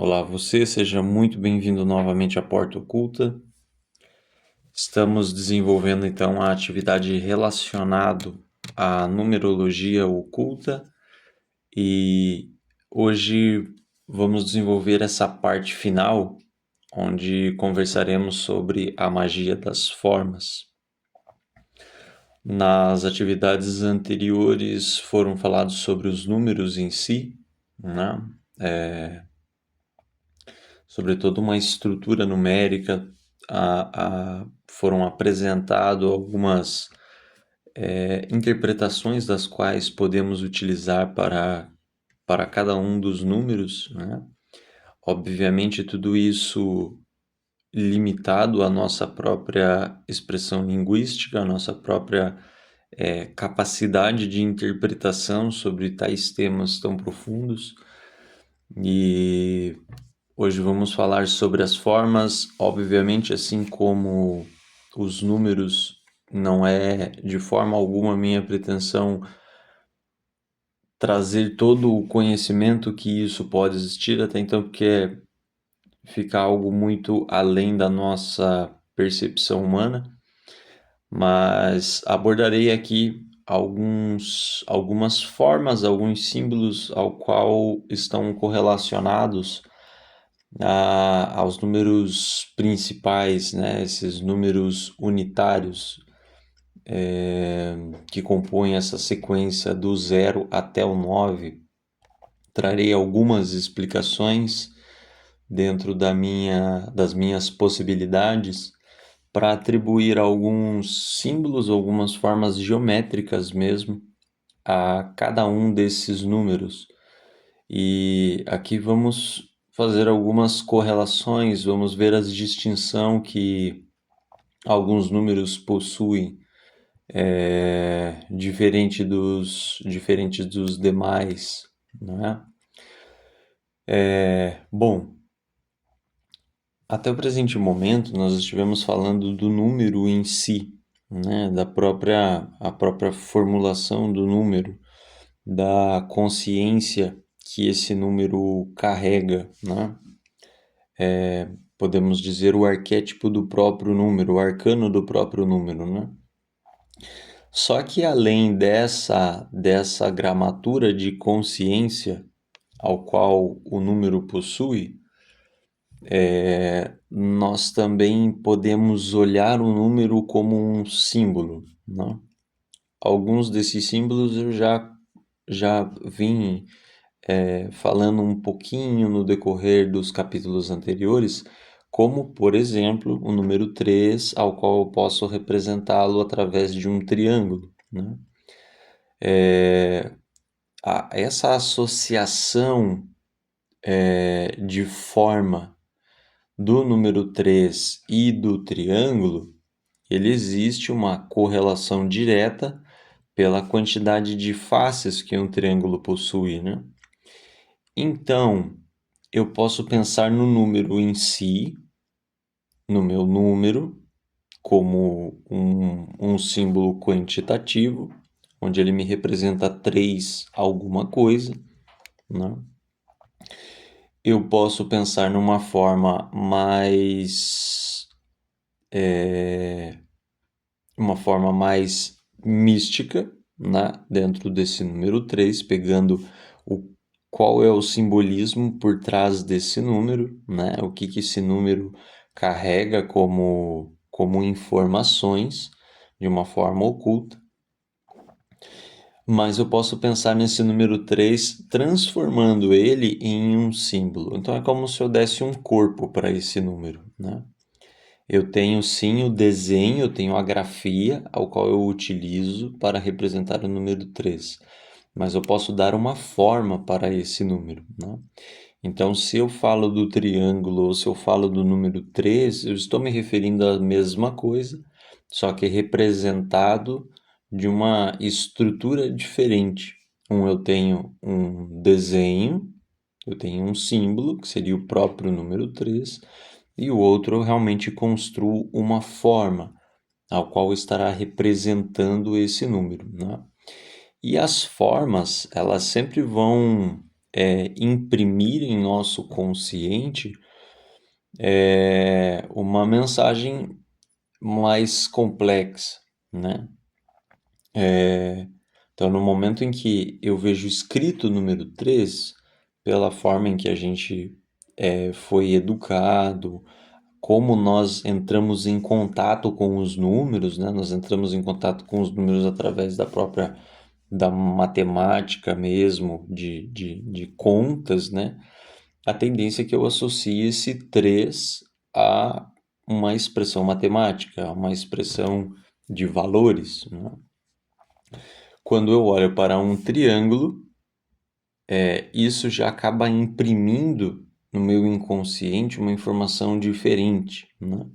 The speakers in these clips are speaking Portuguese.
Olá, seja muito bem-vindo novamente à Porta Oculta. Estamos desenvolvendo então a atividade relacionada à numerologia oculta e hoje vamos desenvolver essa parte final, onde conversaremos sobre a magia das formas. Nas atividades anteriores foram falados sobre os números em si, né? Sobre toda uma estrutura numérica, foram apresentadas algumas interpretações das quais podemos utilizar para cada um dos números, né? Obviamente, tudo isso limitado à nossa própria expressão linguística, à nossa própria capacidade de interpretação sobre tais temas tão profundos. E hoje vamos falar sobre as formas, obviamente, assim como os números, não é de forma alguma minha pretensão trazer todo o conhecimento que isso pode existir, até então, porque fica algo muito além da nossa percepção humana, mas abordarei aqui algumas formas, alguns símbolos ao qual estão correlacionados aos números principais, né? Esses números unitários que compõem essa sequência do 0 até o 9. Trarei algumas explicações dentro das minhas possibilidades para atribuir alguns símbolos, algumas formas geométricas mesmo a cada um desses números. E aqui vamos fazer algumas correlações, vamos ver a distinção que alguns números possuem, diferentes dos demais, não é? Bom, até o presente momento nós estivemos falando do número em si, né? A própria formulação do número, da consciência que esse número carrega, né? Podemos dizer o arquétipo do próprio número, o arcano do próprio número, né? Só que além dessa gramatura de consciência ao qual o número possui, nós também podemos olhar o número como um símbolo, né? Alguns desses símbolos eu já vim falando um pouquinho no decorrer dos capítulos anteriores, como, por exemplo, o número 3, ao qual eu posso representá-lo através de um triângulo, né? Essa associação de forma do número 3 e do triângulo, ele existe uma correlação direta pela quantidade de faces que um triângulo possui, né? Então, eu posso pensar no número em si, no meu número, como um símbolo quantitativo, onde ele me representa 3 alguma coisa, né? Eu posso pensar numa forma uma forma mais mística, né? Dentro desse número 3, pegando o qual é o simbolismo por trás desse número, né? O que esse número carrega como informações de uma forma oculta. Mas eu posso pensar nesse número 3 transformando ele em um símbolo. Então é como se eu desse um corpo para esse número, né? Eu tenho sim o desenho, eu tenho a grafia ao qual eu utilizo para representar o número 3, mas eu posso dar uma forma para esse número, né? Então, se eu falo do triângulo ou se eu falo do número 3, eu estou me referindo à mesma coisa, só que representado de uma estrutura diferente. Eu tenho um desenho, eu tenho um símbolo, que seria o próprio número 3, e o outro eu realmente construo uma forma ao qual estará representando esse número, né? E as formas, elas sempre vão imprimir em nosso consciente uma mensagem mais complexa, né? Então, no momento em que eu vejo escrito o número 3, pela forma em que a gente foi educado, como nós entramos em contato com os números, né? Nós entramos em contato com os números através da matemática mesmo, de contas, né? A tendência é que eu associe esse 3 a uma expressão matemática, a uma expressão de valores, né? Quando eu olho para um triângulo, isso já acaba imprimindo no meu inconsciente uma informação diferente, né?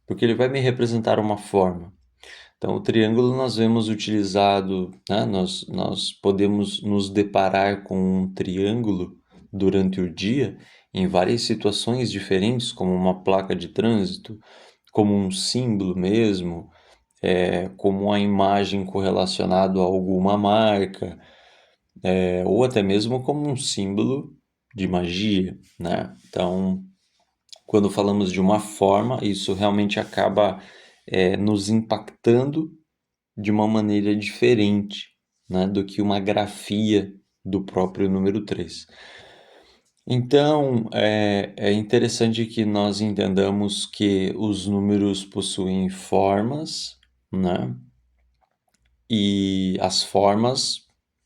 Porque ele vai me representar uma forma. Então, o triângulo nós vemos utilizado, né? Nós podemos nos deparar com um triângulo durante o dia em várias situações diferentes, como uma placa de trânsito, como um símbolo mesmo, como a imagem correlacionada a alguma marca, ou até mesmo como um símbolo de magia, né? Então, quando falamos de uma forma, isso realmente acaba nos impactando de uma maneira diferente, né, do que uma grafia do próprio número 3. Então, é interessante que nós entendamos que os números possuem formas, né? E as formas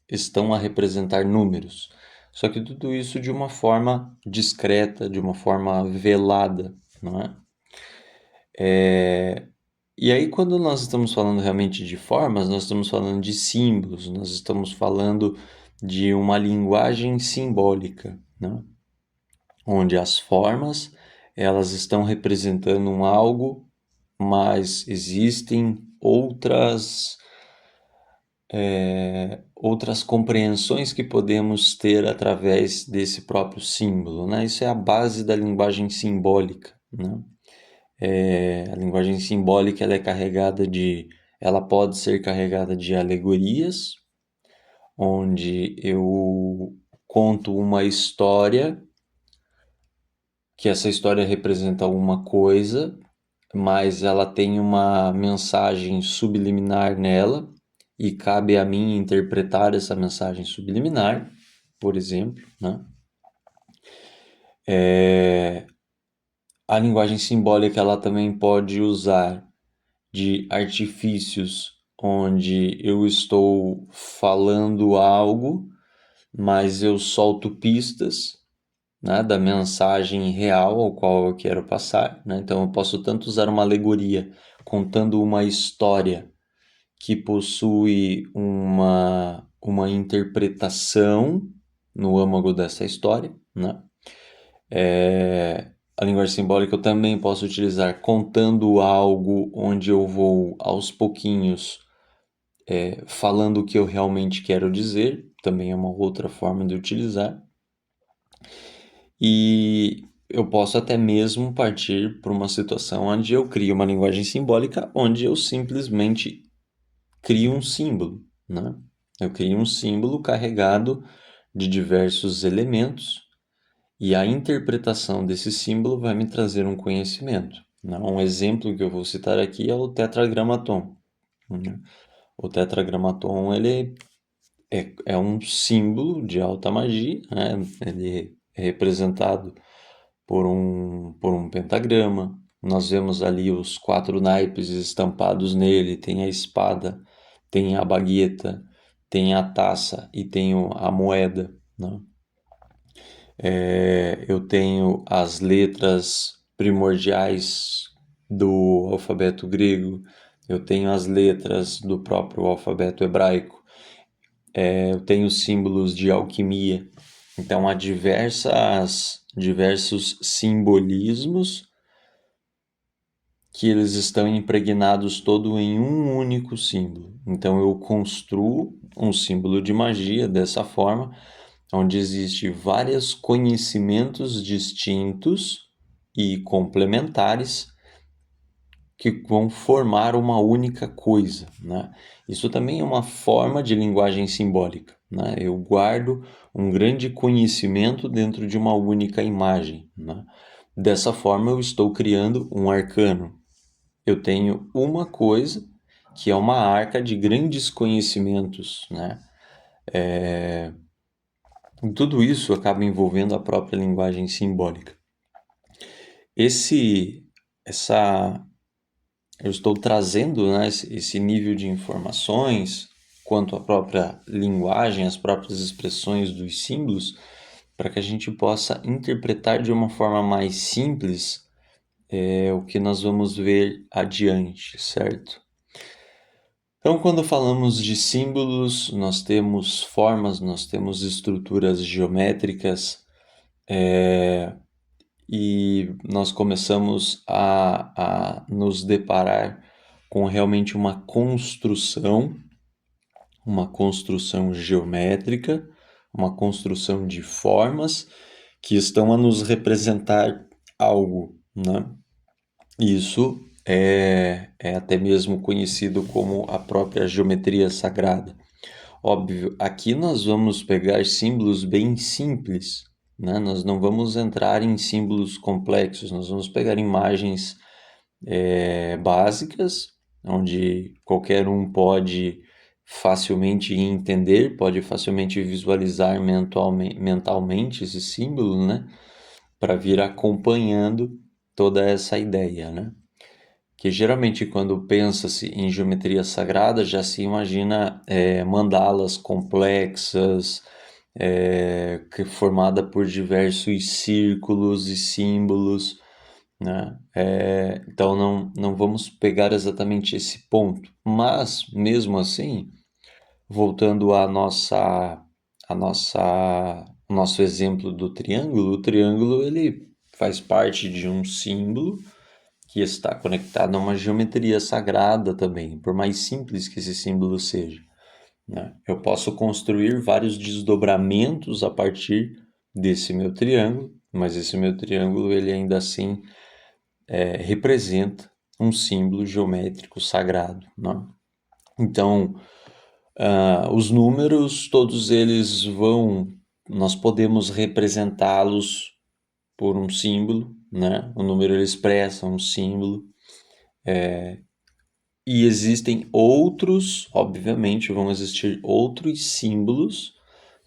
estão a representar números. Só que tudo isso de uma forma discreta, de uma forma velada, não é? E aí, quando nós estamos falando realmente de formas, nós estamos falando de símbolos, nós estamos falando de uma linguagem simbólica, né? Onde as formas elas estão representando um algo, mas existem outras compreensões que podemos ter através desse próprio símbolo, né? Isso é a base da linguagem simbólica, né? A linguagem simbólica ela pode ser carregada de alegorias, onde eu conto uma história, que essa história representa alguma coisa, mas ela tem uma mensagem subliminar nela e cabe a mim interpretar essa mensagem subliminar, por exemplo, né? A linguagem simbólica ela também pode usar de artifícios onde eu estou falando algo, mas eu solto pistas, né, da mensagem real ao qual eu quero passar, né? Então eu posso tanto usar uma alegoria contando uma história que possui uma interpretação no âmago dessa história, né? A linguagem simbólica eu também posso utilizar contando algo onde eu vou aos pouquinhos falando o que eu realmente quero dizer, também é uma outra forma de utilizar. E eu posso até mesmo partir para uma situação onde eu crio uma linguagem simbólica, onde eu simplesmente crio um símbolo, né? Eu crio um símbolo carregado de diversos elementos e a interpretação desse símbolo vai me trazer um conhecimento, né? Um exemplo que eu vou citar aqui é o tetragramaton, né? O tetragramaton ele é um símbolo de alta magia, né? Ele é representado por um pentagrama. Nós vemos ali os 4 naipes estampados nele, tem a espada, tem a bagueta, tem a taça e tem a moeda, né? Eu tenho as letras primordiais do alfabeto grego, eu tenho as letras do próprio alfabeto hebraico, eu tenho símbolos de alquimia. Então há diversos simbolismos que eles estão impregnados todo em um único símbolo. Então eu construo um símbolo de magia dessa forma, onde existe vários conhecimentos distintos e complementares que vão formar uma única coisa, né? Isso também é uma forma de linguagem simbólica, né? Eu guardo um grande conhecimento dentro de uma única imagem, né? Dessa forma, eu estou criando um arcano. Eu tenho uma coisa que é uma arca de grandes conhecimentos, né? E tudo isso acaba envolvendo a própria linguagem simbólica. Esse, essa, eu estou trazendo, né, esse nível de informações quanto à própria linguagem, as próprias expressões dos símbolos, para que a gente possa interpretar de uma forma mais simples o que nós vamos ver adiante, certo? Então, quando falamos de símbolos, nós temos formas, nós temos estruturas geométricas, e nós começamos a nos deparar com realmente uma construção geométrica, uma construção de formas que estão a nos representar algo, né? Isso é até mesmo conhecido como a própria geometria sagrada. Óbvio, aqui nós vamos pegar símbolos bem simples, né? Nós não vamos entrar em símbolos complexos, nós vamos pegar imagens básicas, onde qualquer um pode facilmente entender, pode facilmente visualizar mentalmente esse símbolo, né? Para vir acompanhando toda essa ideia, né? Que geralmente quando pensa-se em geometria sagrada já se imagina mandalas complexas, formada por diversos círculos e símbolos, né? Então não vamos pegar exatamente esse ponto, mas mesmo assim, voltando ao nosso exemplo do triângulo, o triângulo ele faz parte de um símbolo que está conectado a uma geometria sagrada também, por mais simples que esse símbolo seja, né? Eu posso construir vários desdobramentos a partir desse meu triângulo, mas esse meu triângulo ele ainda assim representa um símbolo geométrico sagrado, né? Então, os números, todos eles nós podemos representá-los por um símbolo, né? O número ele expressa um símbolo. E existem outros, obviamente, vão existir outros símbolos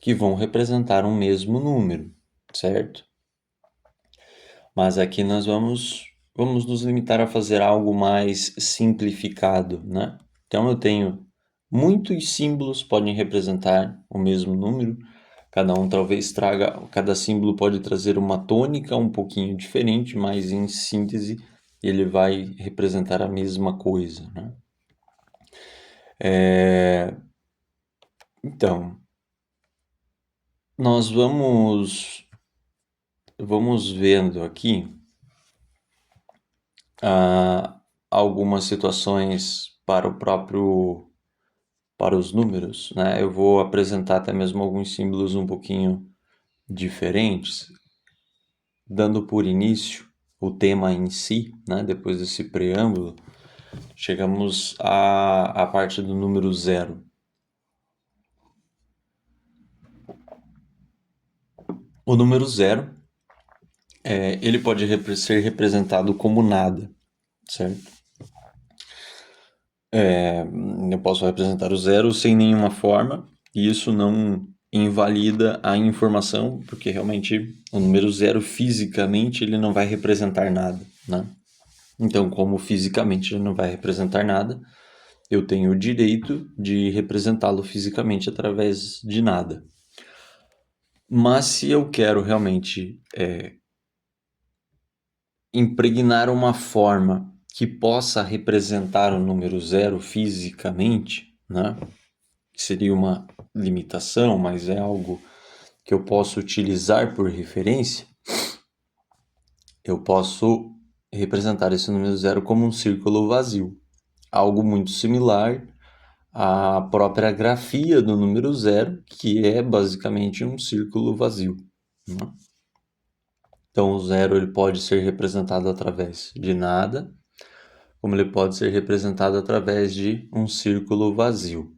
que vão representar um mesmo número, certo? Mas aqui nós vamos nos limitar a fazer algo mais simplificado, né? Então eu tenho muitos símbolos podem representar o mesmo número, cada símbolo pode trazer uma tônica um pouquinho diferente, mas em síntese ele vai representar a mesma coisa, né? Então, nós vamos vendo aqui algumas situações para os números, né? Eu vou apresentar até mesmo alguns símbolos um pouquinho diferentes, dando por início o tema em si, né? Depois desse preâmbulo, chegamos à parte do número 0. O número 0, ele pode ser representado como nada, certo? Eu posso representar o 0 sem nenhuma forma, e isso não invalida a informação, porque realmente o número 0 fisicamente ele não vai representar nada, né? Então, como fisicamente ele não vai representar nada, eu tenho o direito de representá-lo fisicamente através de nada. Mas se eu quero realmente impregnar uma forma que possa representar o número 0 fisicamente, né? Seria uma limitação, mas é algo que eu posso utilizar por referência. Eu posso representar esse número 0 como um círculo vazio, algo muito similar à própria grafia do número 0, que é basicamente um círculo vazio, né? Então o 0 ele pode ser representado através de nada, como ele pode ser representado através de um círculo vazio.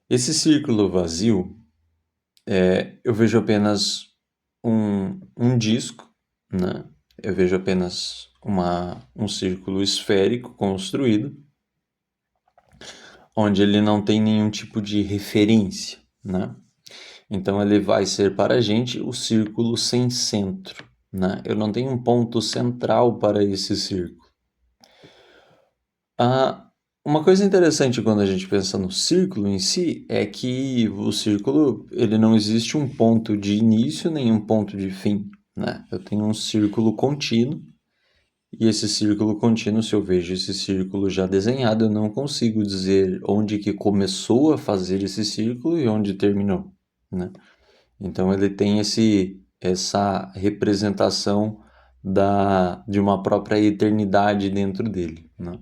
Esse círculo vazio, eu vejo apenas um disco, né? Eu vejo apenas um círculo esférico construído, onde ele não tem nenhum tipo de referência, né? Então ele vai ser para a gente o círculo sem centro, né? Eu não tenho um ponto central para esse círculo. Ah, uma coisa interessante quando a gente pensa no círculo em si é que o círculo ele não existe um ponto de início nem um ponto de fim, né? Eu tenho um círculo contínuo e esse círculo contínuo, se eu vejo esse círculo já desenhado, eu não consigo dizer onde que começou a fazer esse círculo e onde terminou, né? Então ele tem essa representação de uma própria eternidade dentro dele, né?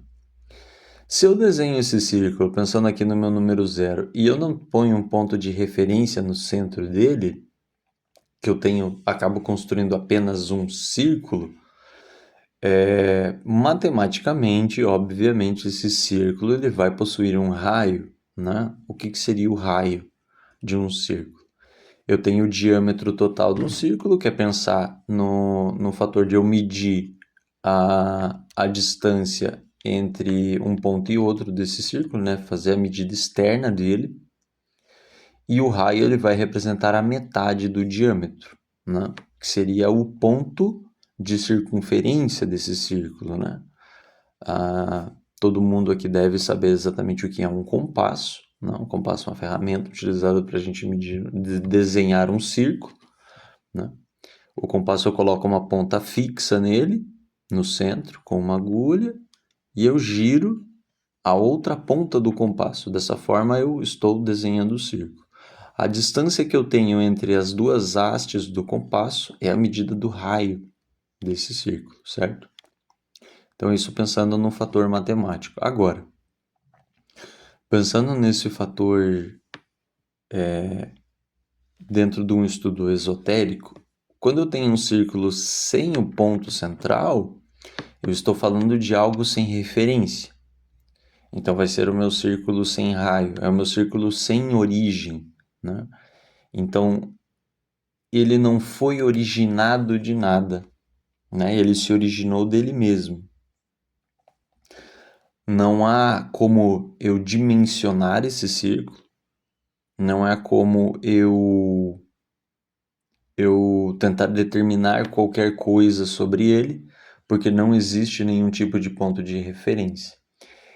Se eu desenho esse círculo pensando aqui no meu número zero e eu não ponho um ponto de referência no centro dele, que acabo construindo apenas um círculo, matematicamente, obviamente, esse círculo ele vai possuir um raio, né? O que seria o raio de um círculo? Eu tenho o diâmetro total de um círculo, que é pensar no fator de eu medir a distância entre um ponto e outro desse círculo, né? Fazer a medida externa dele. E o raio ele vai representar a metade do diâmetro, né? Que seria o ponto de circunferência desse círculo, né? Todo mundo aqui deve saber exatamente o que é um compasso, né? Um compasso é uma ferramenta utilizada para a gente desenhar um círculo, né? O compasso eu coloco uma ponta fixa nele, no centro, com uma agulha, e eu giro a outra ponta do compasso. Dessa forma eu estou desenhando o círculo. A distância que eu tenho entre as duas hastes do compasso é a medida do raio desse círculo, certo? Então, isso pensando no fator matemático. Agora, pensando nesse fator dentro de um estudo esotérico, quando eu tenho um círculo sem o ponto central, eu estou falando de algo sem referência. Então, vai ser o meu círculo sem raio, é o meu círculo sem origem, né? Então, ele não foi originado de nada, né? Ele se originou dele mesmo. Não há como eu dimensionar esse círculo, não há como eu tentar determinar qualquer coisa sobre ele, porque não existe nenhum tipo de ponto de referência.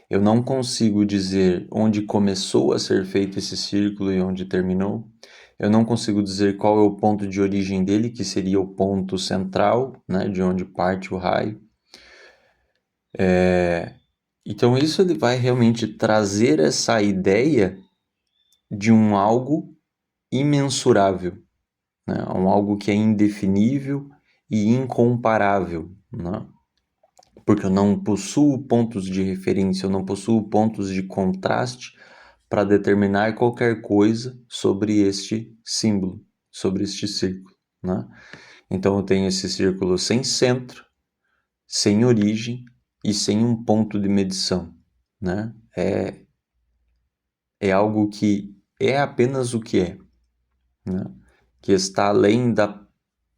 Eu não consigo dizer onde começou a ser feito esse círculo e onde terminou. Eu não consigo dizer qual é o ponto de origem dele, que seria o ponto central, né, de onde parte o raio. Então isso ele vai realmente trazer essa ideia de um algo imensurável, né? Um algo que é indefinível e incomparável, né? Porque eu não possuo pontos de referência, eu não possuo pontos de contraste para determinar qualquer coisa sobre este símbolo, sobre este círculo, né? Então eu tenho esse círculo sem centro, sem origem e sem um ponto de medição, né? É algo que é apenas o que é, né? Que está além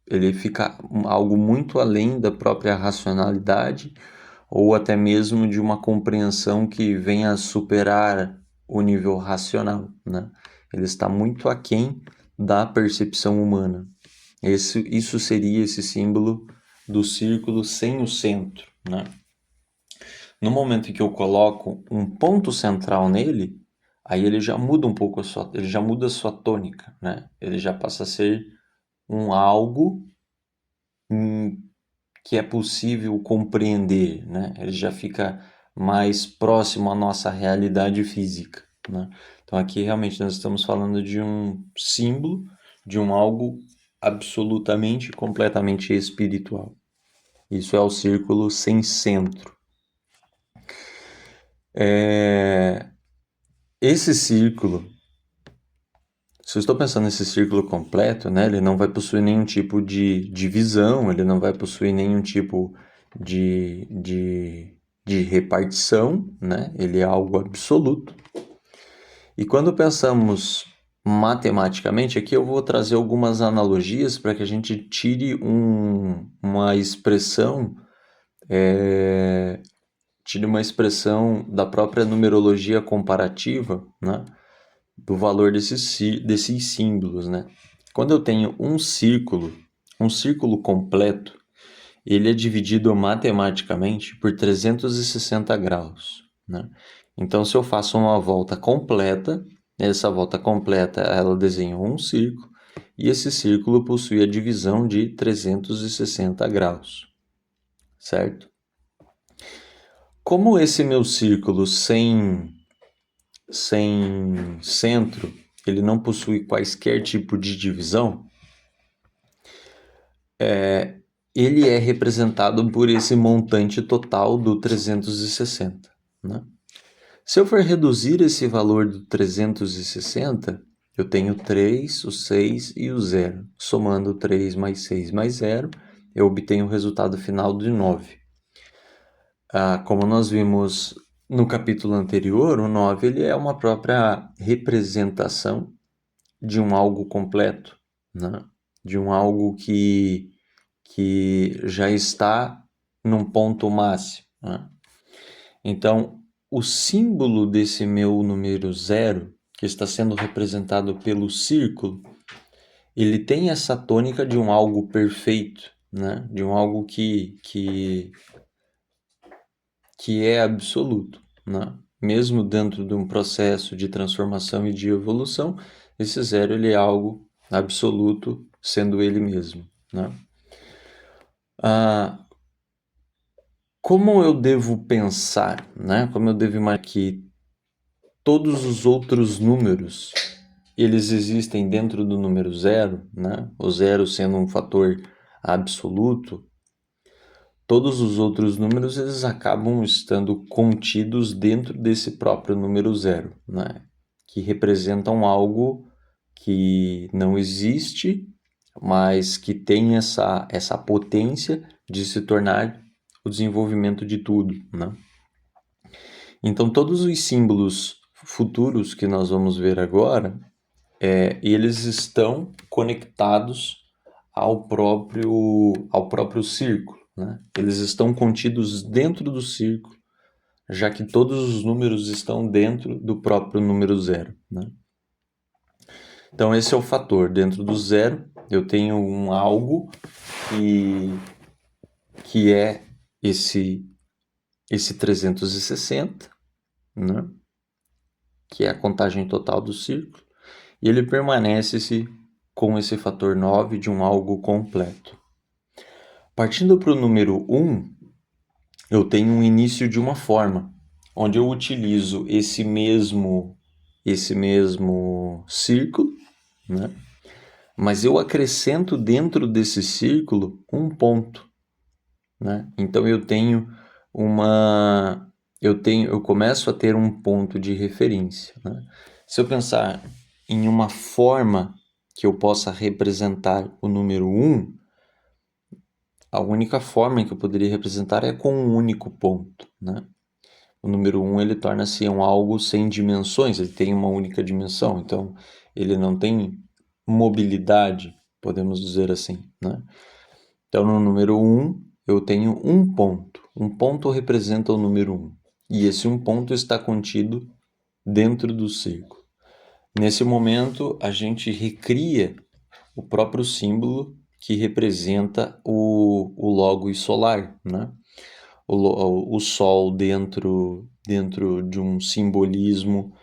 ele fica algo muito além da própria racionalidade ou até mesmo de uma compreensão que venha a superar o nível racional, né? Ele está muito aquém da percepção humana. Isso seria esse símbolo do círculo sem o centro, né? No momento em que eu coloco um ponto central nele, aí ele já muda um pouco ele já muda a sua tônica, né? Ele já passa a ser um algo que é possível compreender, né? Ele já fica mais próximo à nossa realidade física, né? Então aqui realmente nós estamos falando de um símbolo, de um algo absolutamente, completamente espiritual. Isso é o círculo sem centro. Esse círculo, se eu estou pensando nesse círculo completo, né, ele não vai possuir nenhum tipo de divisão, ele não vai possuir nenhum tipo de repartição, né? Ele é algo absoluto. E quando pensamos matematicamente, aqui eu vou trazer algumas analogias para que a gente tire uma expressão, da própria numerologia comparativa, né? Do valor desses símbolos, né? Quando eu tenho um círculo completo, ele é dividido matematicamente por 360 graus, né? Então, se eu faço uma volta completa, essa volta completa ela desenha um círculo, e esse círculo possui a divisão de 360 graus, certo? Como esse meu círculo sem centro, ele não possui quaisquer tipo de divisão, ele é representado por esse montante total do 360, né? Se eu for reduzir esse valor do 360, eu tenho 3, o 6 e o 0. Somando 3 mais 6 mais 0, eu obtenho o resultado final de 9. Como nós vimos no capítulo anterior, o 9 ele é uma própria representação de um algo completo, né? De um algo que já está num ponto máximo, né? Então, o símbolo desse meu número 0, que está sendo representado pelo círculo, ele tem essa tônica de um algo perfeito, né? De um algo que é absoluto, né? Mesmo dentro de um processo de transformação e de evolução, esse 0 ele é algo absoluto, sendo ele mesmo, né? Como eu devo pensar, né? Como eu devo imaginar que todos os outros números, eles existem dentro do número 0, né? O 0 sendo um fator absoluto, todos os outros números eles acabam estando contidos dentro desse próprio número 0, né? Que representam algo que não existe, mas que tem essa potência de se tornar o desenvolvimento de tudo, né? Então, todos os símbolos futuros que nós vamos ver agora, eles estão conectados ao próprio círculo, né? Eles estão contidos dentro do círculo, já que todos os números estão dentro do próprio número 0, né? Então, esse é o fator. Dentro do 0, eu tenho um algo que é esse 360, né? Que é a contagem total do círculo, e ele permanece com esse fator 9 de um algo completo. Partindo para o número 1, eu tenho um início de uma forma, onde eu utilizo esse mesmo círculo, né? Mas eu acrescento dentro desse círculo um ponto, né? Então eu começo a ter um ponto de referência, né? Se eu pensar em uma forma que eu possa representar o número 1, a única forma que eu poderia representar é com um único ponto, né? O número 1 ele torna-se algo sem dimensões, ele tem uma única dimensão, então ele não tem mobilidade, podemos dizer assim, né? Então no número 1 eu tenho um ponto. Um ponto representa o número 1. E esse um ponto está contido dentro do círculo. Nesse momento, a gente recria o próprio símbolo que representa o logos solar, né? O Sol dentro de um simbolismo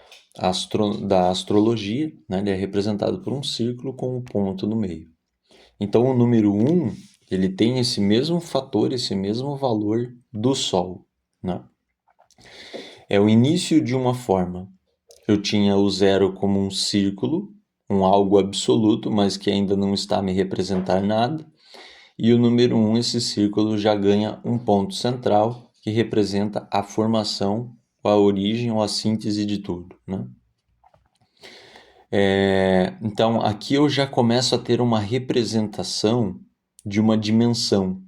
da astrologia, né? Ele é representado por um círculo com um ponto no meio. Então, o número 1, ele tem esse mesmo fator, esse mesmo valor do Sol, né? É o início de uma forma. Eu tinha o 0 como um círculo, um algo absoluto, mas que ainda não está a me representar nada. E o número 1, esse círculo já ganha um ponto central, que representa a formação, a origem ou a síntese de tudo, né? Então, aqui eu já começo a ter uma representação de uma dimensão,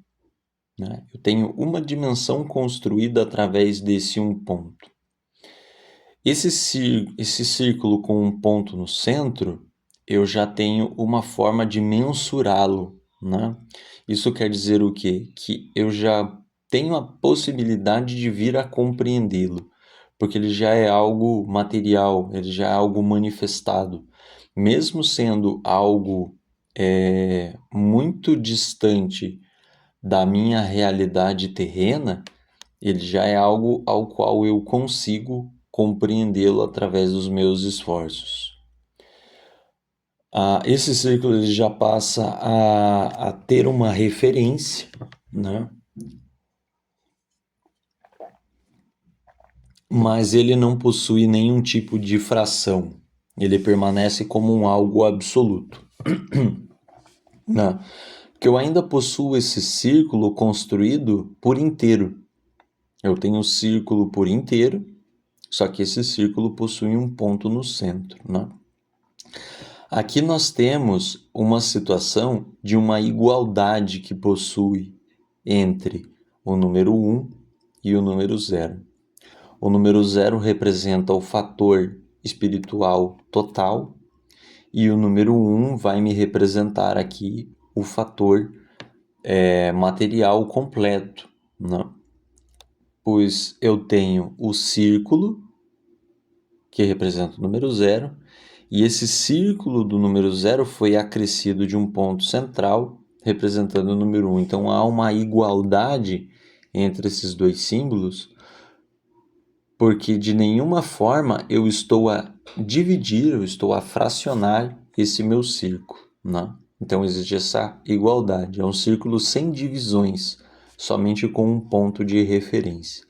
né? Eu tenho uma dimensão construída através desse um ponto. Esse círculo com um ponto no centro, eu já tenho uma forma de mensurá-lo, né? Isso quer dizer o quê? Que eu já tenho a possibilidade de vir a compreendê-lo, porque ele já é algo material, ele já é algo manifestado. Mesmo sendo algo muito distante da minha realidade terrena, ele já é algo ao qual eu consigo compreendê-lo através dos meus esforços. Esse círculo ele já passa a ter uma referência, né? Mas ele não possui nenhum tipo de fração. Ele permanece como um algo absoluto, né? Porque eu ainda possuo esse círculo construído por inteiro. Eu tenho o círculo por inteiro, só que esse círculo possui um ponto no centro, né? Aqui nós temos uma situação de uma igualdade que possui entre o número 1 e o número 0. O número 0 representa o fator espiritual total e o número 1 vai me representar aqui o fator material completo, né? Pois eu tenho o círculo, que representa o número 0, e esse círculo do número 0 foi acrescido de um ponto central, representando o número 1. Então há uma igualdade entre esses dois símbolos, porque de nenhuma forma eu estou a dividir, eu estou a fracionar esse meu círculo, né? Então existe essa igualdade, é um círculo sem divisões, somente com um ponto de referência.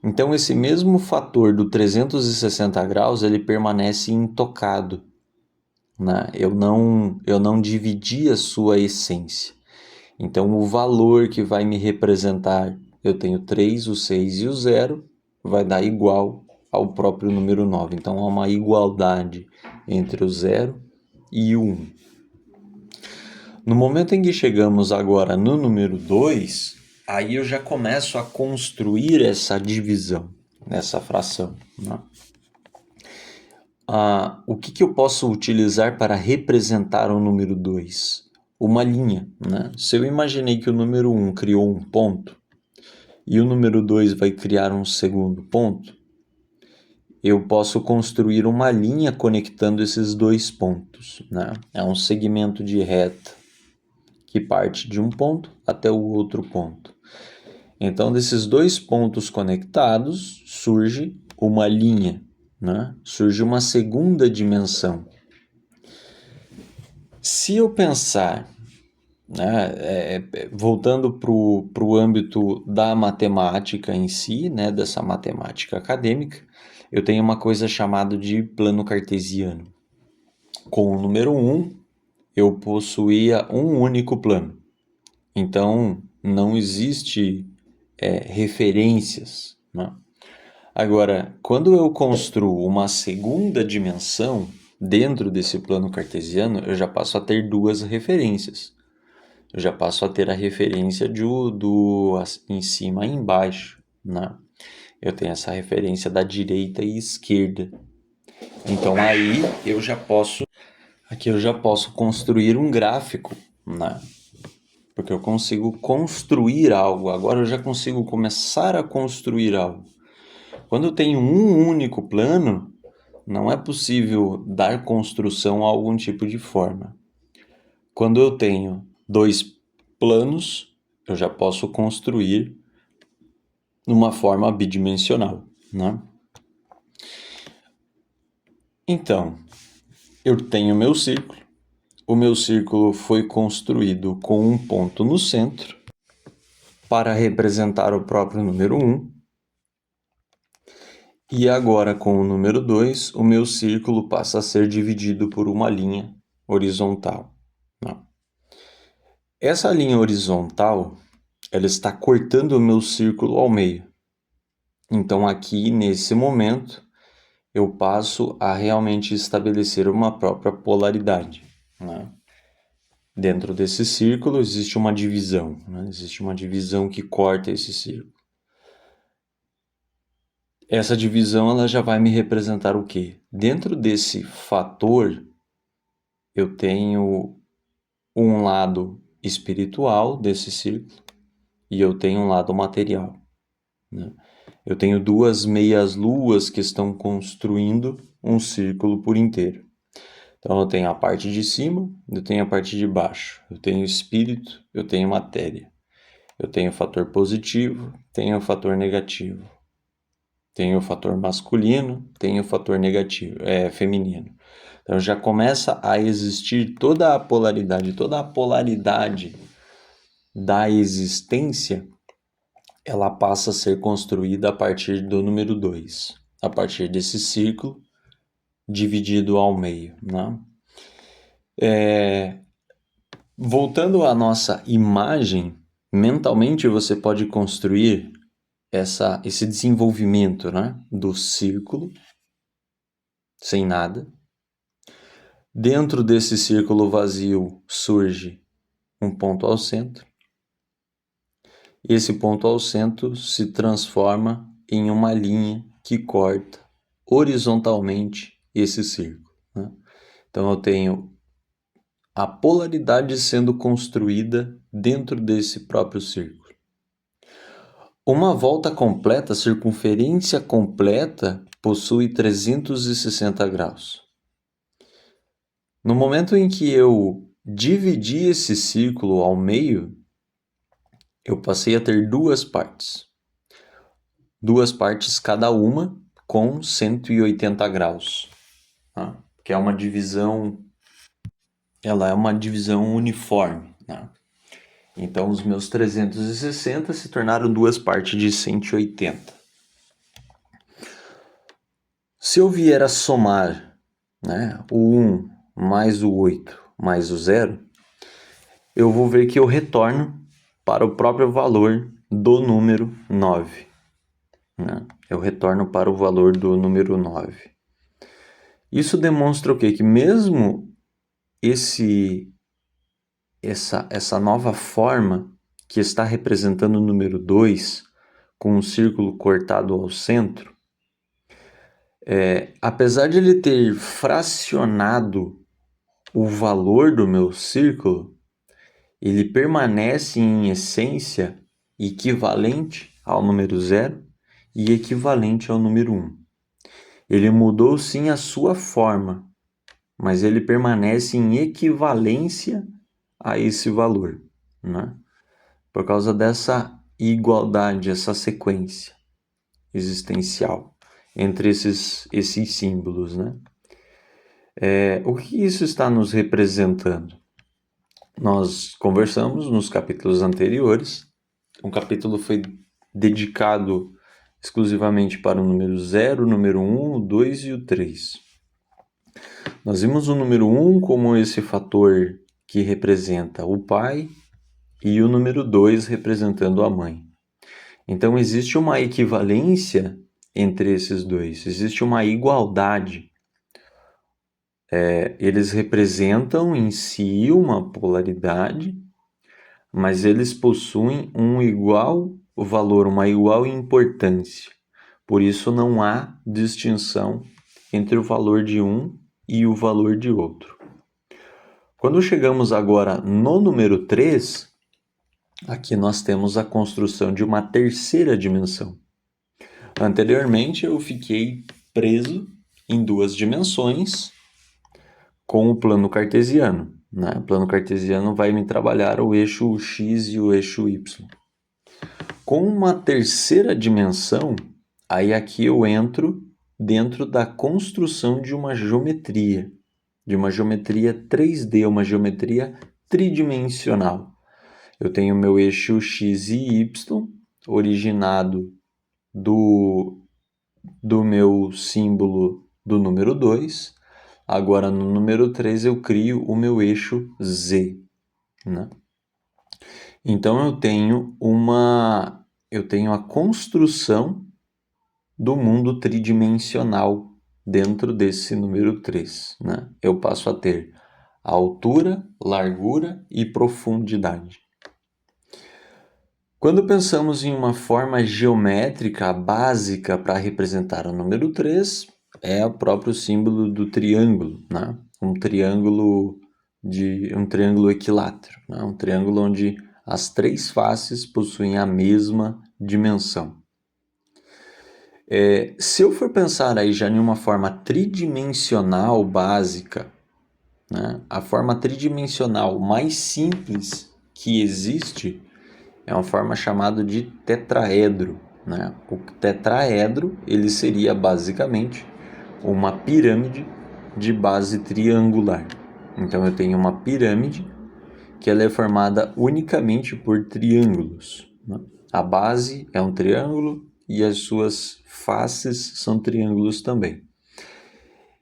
Então esse mesmo fator do 360 graus, ele permanece intocado, né? Eu não dividi a sua essência. Então o valor que vai me representar, eu tenho 3, o 6 e o 0, vai dar igual ao próprio número 9. Então há uma igualdade entre o 0 e o 1. No momento em que chegamos agora no número 2, aí eu já começo a construir essa divisão, essa fração, né? O que eu posso utilizar para representar o número 2? Uma linha, né? Se eu imaginei que o número 1 criou um ponto e o número 2 vai criar um segundo ponto, eu posso construir uma linha conectando esses dois pontos, né? É um segmento de reta que parte de um ponto até o outro ponto. Então, desses dois pontos conectados, surge uma linha, né? Surge uma segunda dimensão. Se eu pensar, né, voltando para o âmbito da matemática em si, né, dessa matemática acadêmica, eu tenho uma coisa chamada de plano cartesiano. Com o número 1, eu possuía um único plano. Então, não existe referências, né? Agora, quando eu construo uma segunda dimensão dentro desse plano cartesiano, eu já passo a ter duas referências. Eu já passo a ter a referência do em cima e embaixo, né? Eu tenho essa referência da direita e esquerda. Então aí aqui eu já posso construir um gráfico, né? Porque eu consigo construir algo. Agora eu já consigo começar a construir algo. Quando eu tenho um único plano, não é possível dar construção a algum tipo de forma. Quando eu tenho dois planos, eu já posso construir numa forma bidimensional, né? Então, eu tenho meu círculo. O meu círculo foi construído com um ponto no centro para representar o próprio número 1. E agora, com o número 2, o meu círculo passa a ser dividido por uma linha horizontal, né? Essa linha horizontal, ela está cortando o meu círculo ao meio. Então, aqui, nesse momento, eu passo a realmente estabelecer uma própria polaridade, né? Dentro desse círculo existe uma divisão, né? Existe uma divisão que corta esse círculo. essa divisão ela já vai me representar o quê? Dentro desse fator, eu tenho um lado espiritual desse círculo e eu tenho um lado material, né? Eu tenho duas meias-luas que estão construindo um círculo por inteiro. Então, eu tenho a parte de cima, eu tenho a parte de baixo. Eu tenho espírito, eu tenho matéria. Eu tenho o fator positivo, tenho o fator negativo. Tenho o fator masculino, tenho o fator negativo, feminino. Então, já começa a existir toda a polaridade da existência, ela passa a ser construída a partir do número 2, a partir desse círculo dividido ao meio, né? Voltando à nossa imagem, mentalmente você pode construir esse desenvolvimento, né, do círculo sem nada. Dentro desse círculo vazio surge um ponto ao centro. Esse ponto ao centro se transforma em uma linha que corta horizontalmente esse círculo, né? Então eu tenho a polaridade sendo construída dentro desse próprio círculo. Uma volta completa, circunferência completa, possui 360 graus. No momento em que eu dividi esse círculo ao meio, eu passei a ter duas partes. Duas partes cada uma com 180 graus, tá? Que é uma divisão, ela é uma divisão uniforme, né? Então, os meus 360 se tornaram duas partes de 180. Se eu vier a somar, né, o 1 mais o 8 mais o 0, eu vou ver que eu retorno para o próprio valor do número 9. Né? Eu retorno para o valor do número 9. Isso demonstra o quê? Que mesmo essa nova forma que está representando o número 2, com um círculo cortado ao centro, apesar de ele ter fracionado o valor do meu círculo, ele permanece em essência equivalente ao número 0 e equivalente ao número 1. Ele mudou sim a sua forma, mas ele permanece em equivalência a esse valor, né? Por causa dessa igualdade, essa sequência existencial entre esses símbolos, né? O que isso está nos representando? Nós conversamos nos capítulos anteriores. Um capítulo foi dedicado exclusivamente para o número 0, o número 1, o 2 e o 3. Nós vimos o número 1 como esse fator que representa o pai e o número 2 representando a mãe. Então existe uma equivalência entre esses dois, existe uma igualdade. Eles representam em si uma polaridade, mas eles possuem um igual valor, uma igual importância. Por isso não há distinção entre o valor de um e o valor de outro. Quando chegamos agora no número 3, aqui nós temos a construção de uma terceira dimensão. Anteriormente eu fiquei preso em duas dimensões com o plano cartesiano, né? O plano cartesiano vai me trabalhar o eixo X e o eixo Y. Com uma terceira dimensão, aí aqui eu entro dentro da construção de uma geometria 3D, uma geometria tridimensional. Eu tenho meu eixo X e Y, originado do meu símbolo do número 2. Agora, no número 3, eu crio o meu eixo Z, né? Então, eu tenho a construção do mundo tridimensional dentro desse número 3, né? Eu passo a ter altura, largura e profundidade. Quando pensamos em uma forma geométrica básica para representar o número 3, é o próprio símbolo do triângulo, né? Um triângulo equilátero, né? Um triângulo onde as três faces possuem a mesma dimensão. Se eu for pensar aí já em uma forma tridimensional básica, né? A forma tridimensional mais simples que existe é uma forma chamada de tetraedro, né? O tetraedro ele seria basicamente uma pirâmide de base triangular. Então eu tenho uma pirâmide que ela é formada unicamente por triângulos, né? A base é um triângulo e as suas faces são triângulos também.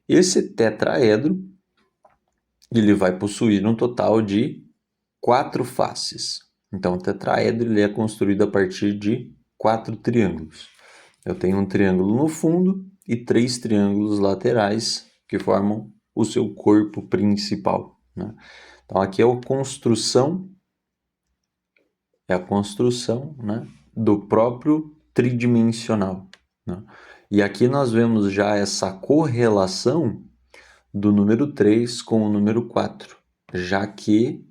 Esse tetraedro ele vai possuir um total de 4 faces. Então, o tetraedro ele é construído a partir de 4 triângulos. Eu tenho um triângulo no fundo e 3 triângulos laterais que formam o seu corpo principal, né? Então, aqui é a construção, né, do próprio tridimensional, né? E aqui nós vemos já essa correlação do número 3 com o número 4, já que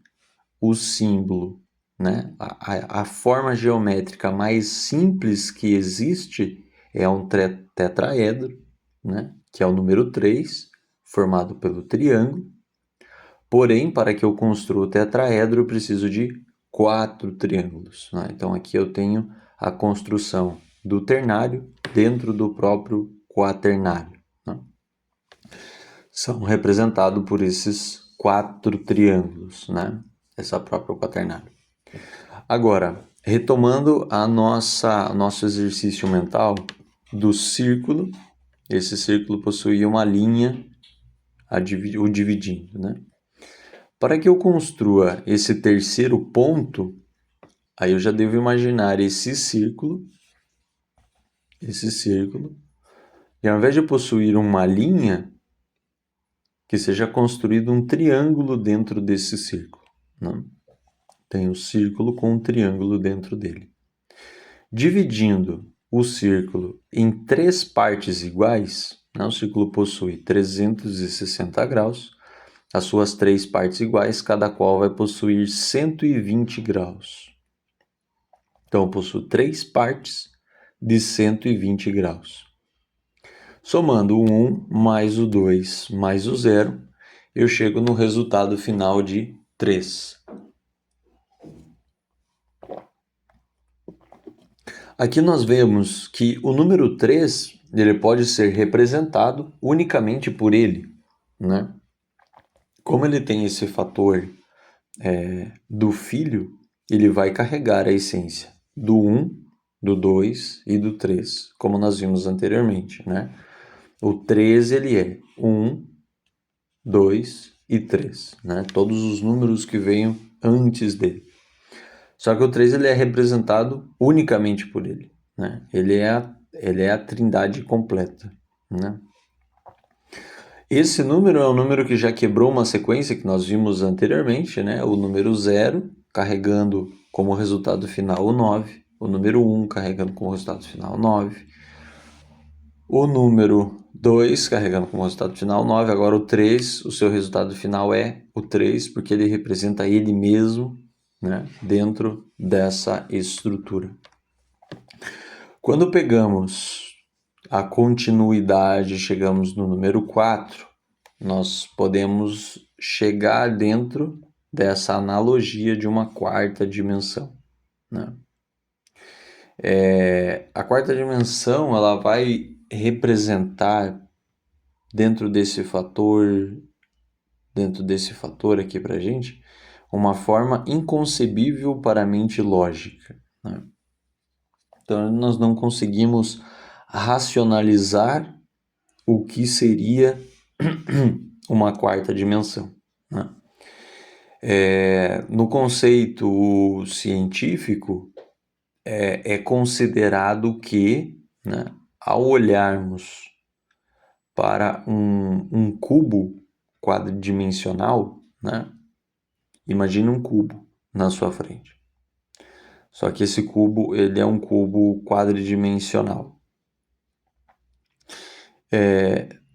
o símbolo, né, a forma geométrica mais simples que existe é um tetraedro, né, que é o número 3, formado pelo triângulo. Porém, para que eu construa o tetraedro, eu preciso de 4 triângulos, né? Então, aqui eu tenho a construção do ternário dentro do próprio quaternário, né? São representados por esses 4 triângulos, né? Essa própria quaternário. Agora, retomando nosso exercício mental do círculo, esse círculo possui uma linha o dividindo, né? Para que eu construa esse terceiro ponto, aí eu já devo imaginar esse círculo, e ao invés de possuir uma linha, que seja construído um triângulo dentro desse círculo, né? Tem o círculo com um triângulo dentro dele. Dividindo o círculo em 3 partes iguais, né? O círculo possui 360 graus, as suas 3 partes iguais, cada qual vai possuir 120 graus. Então, eu possuo 3 partes de 120 graus. Somando o 1 mais o 2 mais o 0, eu chego no resultado final de 3. Aqui nós vemos que o número 3 ele pode ser representado unicamente por ele, né? Como ele tem esse fator do filho, ele vai carregar a essência do 1, do 2 e do 3, como nós vimos anteriormente, né? O 3 ele é 1, 2 e 3, né? Todos os números que venham antes dele. Só que o 3 ele é representado unicamente por ele, né? Ele é a trindade completa, né? Esse número é um número que já quebrou uma sequência que nós vimos anteriormente, né? O número 0 carregando como resultado final o 9, o número 1 carregando como resultado final o 9, o número 2 carregando como resultado final 9, agora o 3, o seu resultado final é o 3, porque ele representa ele mesmo, né, dentro dessa estrutura. Quando pegamos a continuidade, chegamos no número 4, nós podemos chegar dentro dessa analogia de uma quarta dimensão, né? A quarta dimensão ela vai representar dentro desse fator aqui para gente, uma forma inconcebível para a mente lógica, né? Então nós não conseguimos racionalizar o que seria uma quarta dimensão, né? No conceito científico, é considerado que, né, ao olharmos para um cubo quadridimensional, né, imagine um cubo na sua frente. Só que esse cubo, ele é um cubo quadridimensional.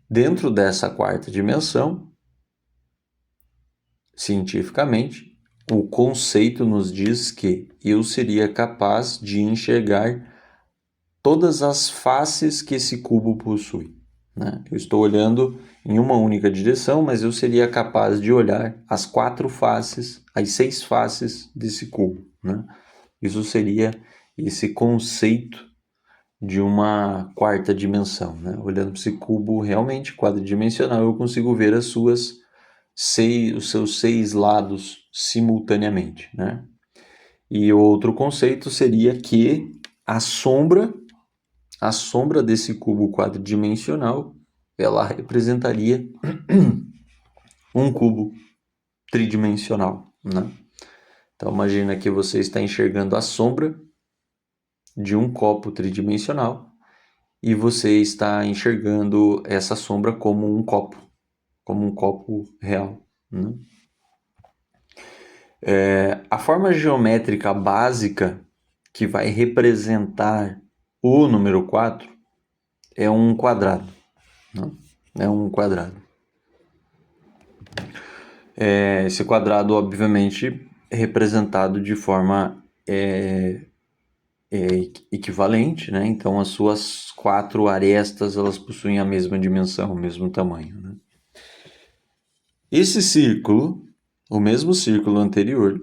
Dentro dessa quarta dimensão, cientificamente, o conceito nos diz que eu seria capaz de enxergar todas as faces que esse cubo possui, né? Eu estou olhando em uma única direção, mas eu seria capaz de olhar as 4 faces, as 6 faces desse cubo, né? Isso seria esse conceito de uma quarta dimensão, né? Olhando para esse cubo realmente quadridimensional, eu consigo ver os seus 6 lados simultaneamente, né? E outro conceito seria que a sombra desse cubo quadridimensional, ela representaria um cubo tridimensional, né? Então imagina que você está enxergando a sombra de um copo tridimensional e você está enxergando essa sombra como um copo real, né? A forma geométrica básica que vai representar o número 4 é um quadrado, né? É um quadrado. Esse quadrado, obviamente, é representado de forma equivalente, né? Então, as suas 4 arestas, elas possuem a mesma dimensão, o mesmo tamanho, né? Esse círculo, o mesmo círculo anterior,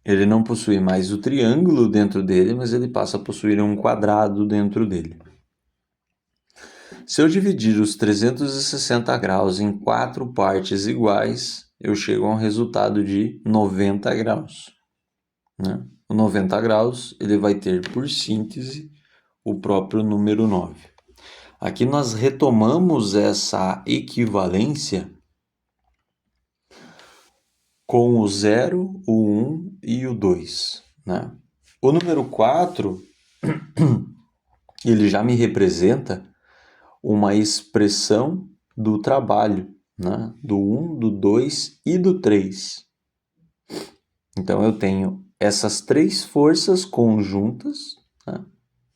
ele não possui mais o triângulo dentro dele, mas ele passa a possuir um quadrado dentro dele. Se eu dividir os 360 graus em 4 partes iguais, eu chego a um resultado de 90 graus, né? O 90 graus, ele vai ter, por síntese, o próprio número 9. Aqui nós retomamos essa equivalência com o 0, o 1 e o 2, né? O número 4, ele já me representa uma expressão do trabalho, né? Do 1, do 2 e do 3. Então eu tenho essas 3 forças conjuntas, né?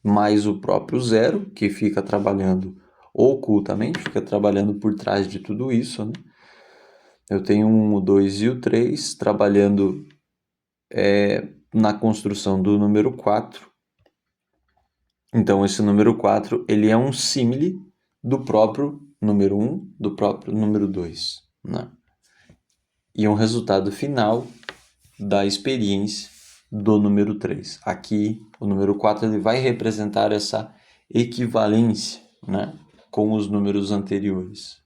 Mais o próprio 0, que fica trabalhando ocultamente, fica trabalhando por trás de tudo isso, né? Eu tenho o 1, o 2 e o 3 trabalhando na construção do número 4. Então, esse número 4, ele é um símile do próprio número 1, do próprio número 2, né? E um resultado final da experiência do número 3. Aqui, o número 4 ele vai representar essa equivalência, né, com os números anteriores.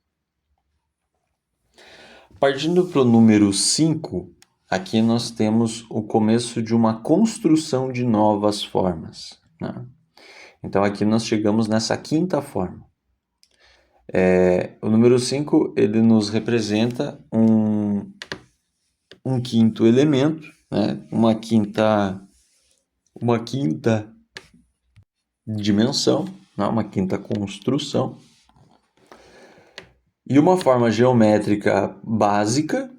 Partindo para o número 5, aqui nós temos o começo de uma construção de novas formas, né? Então aqui nós chegamos nessa quinta forma. O número 5 ele nos representa um quinto elemento, né? Uma quinta dimensão, né? Uma quinta construção. E uma forma geométrica básica,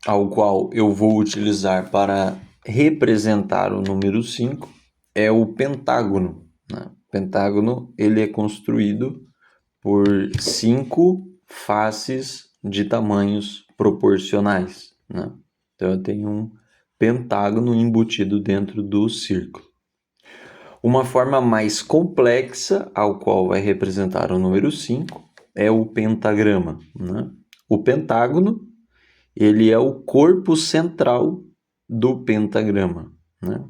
ao qual eu vou utilizar para representar o número 5, é o pentágono, né? O pentágono ele é construído por 5 faces de tamanhos proporcionais, né? Então eu tenho um pentágono embutido dentro do círculo. Uma forma mais complexa, ao qual vai representar o número 5, é o pentagrama, né? O pentágono, ele é o corpo central do pentagrama, né?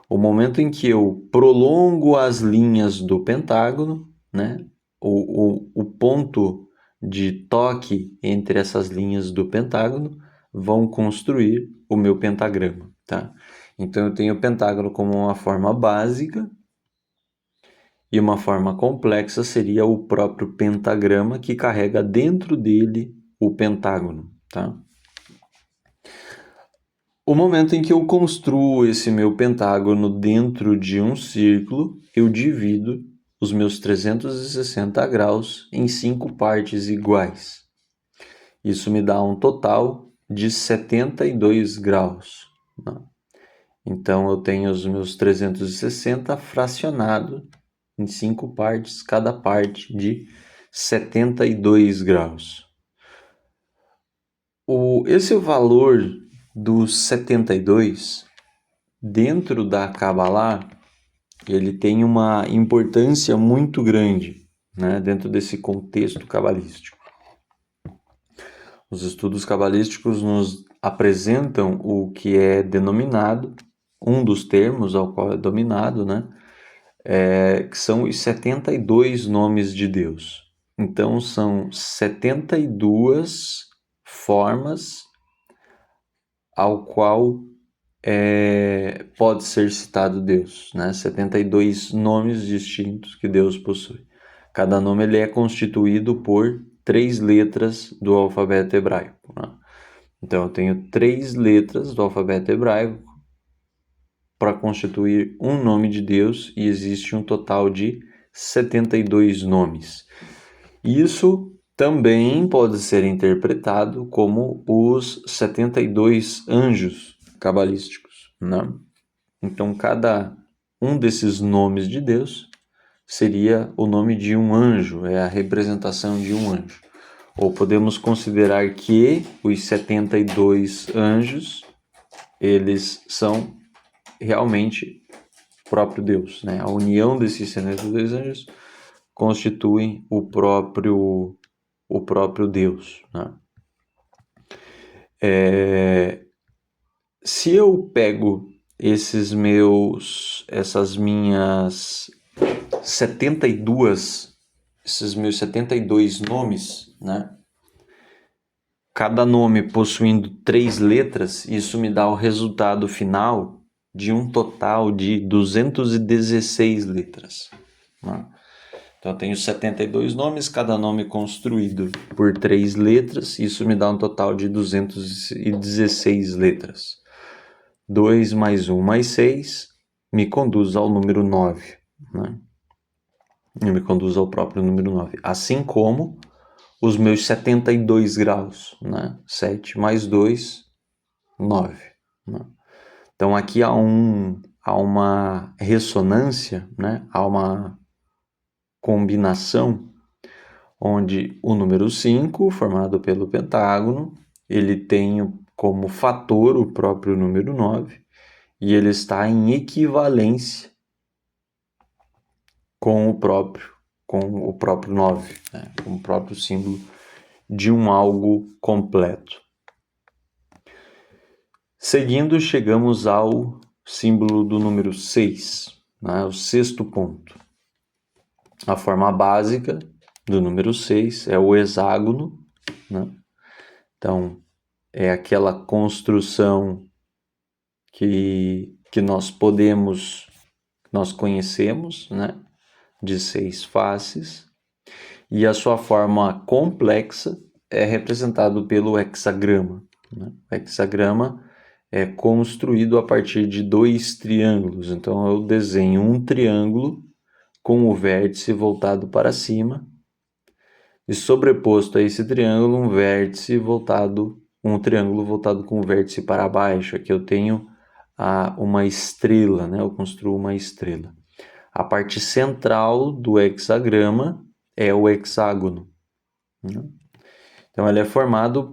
O momento em que eu prolongo as linhas do pentágono, né? O ponto de toque entre essas linhas do pentágono vão construir o meu pentagrama, tá? Então eu tenho o pentágono como uma forma básica e uma forma complexa seria o próprio pentagrama que carrega dentro dele o pentágono, tá? O momento em que eu construo esse meu pentágono dentro de um círculo, eu divido os meus 360 graus em 5 partes iguais. Isso me dá um total de 72 graus, né? Então, eu tenho os meus 360 fracionado em 5 partes, cada parte de 72 graus. Esse valor dos 72, dentro da Kabbalah, ele tem uma importância muito grande, né, dentro desse contexto cabalístico. Os estudos cabalísticos nos apresentam o que é denominado, um dos termos ao qual é dominado, né, que são os 72 nomes de Deus. Então, são 72 formas ao qual pode ser citado Deus, né? 72 nomes distintos que Deus possui. Cada nome ele é constituído por 3 letras do alfabeto hebraico, né? Então, eu tenho 3 letras do alfabeto hebraico para constituir um nome de Deus, e existe um total de 72 nomes. Isso também pode ser interpretado como os 72 anjos cabalísticos, né? Então, cada um desses nomes de Deus seria o nome de um anjo, é a representação de um anjo. Ou podemos considerar que os 72 anjos, eles são realmente o próprio Deus, né? A união desses 72 anjos constituem o próprio Deus, né? Se eu pego essas minhas 72, esses meus 72 nomes, né? Cada nome possuindo 3 letras, isso me dá o resultado final de um total de 216 letras, né? Então, eu tenho 72 nomes, cada nome construído por 3 letras, isso me dá um total de 216 letras. 2 mais 1 mais 6 me conduz ao número 9, né? E me conduz ao próprio número 9. Assim como os meus 72 graus, né? 7 mais 2, 9. Né? Então, aqui há uma ressonância, né? Há uma combinação onde o número 5, formado pelo pentágono, ele tem como fator o próprio número 9, e ele está em equivalência com o próprio 9, né? Com o próprio símbolo de um algo completo. Seguindo, chegamos ao símbolo do número 6, né? O sexto ponto. A forma básica do número 6 é o hexágono, né? Então, é aquela construção que nós conhecemos, né? De 6 faces, e a sua forma complexa é representado pelo hexagrama, né? O hexagrama é construído a partir de 2 triângulos. Então, eu desenho um triângulo com o vértice voltado para cima, e sobreposto a esse triângulo um triângulo voltado com o vértice para baixo. Aqui eu tenho uma estrela, né? Eu construo uma estrela. A parte central do hexagrama é o hexágono, né? Então, ele é formado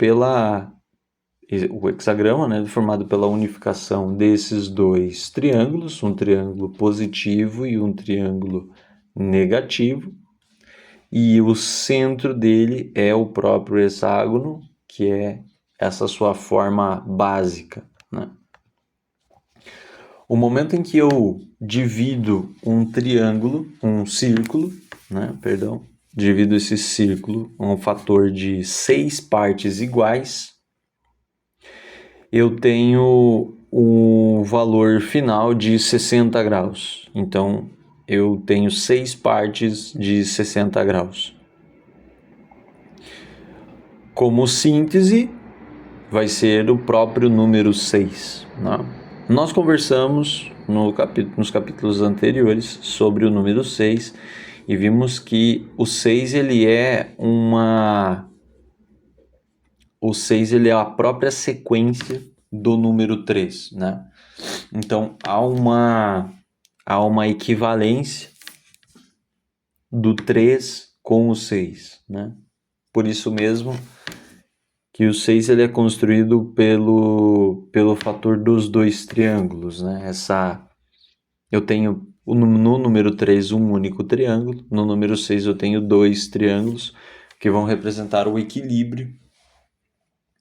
o hexagrama, né, é formado pela unificação desses 2 triângulos, um triângulo positivo e um triângulo negativo, e o centro dele é o próprio hexágono, que é essa sua forma básica, né? O momento em que eu divido divido esse círculo a um fator de 6 partes iguais, eu tenho um valor final de 60 graus. Então, eu tenho 6 partes de 60 graus. Como síntese, vai ser o próprio número 6, né? Nós conversamos nos capítulos anteriores sobre o número 6 e vimos que o 6 ele é a própria sequência do número 3, né? Então, há uma equivalência do 3 com o 6, né? Por isso mesmo que o 6 ele é construído pelo fator dos dois triângulos, né? Eu tenho no número 3 um único triângulo, no número 6 eu tenho dois triângulos que vão representar o equilíbrio,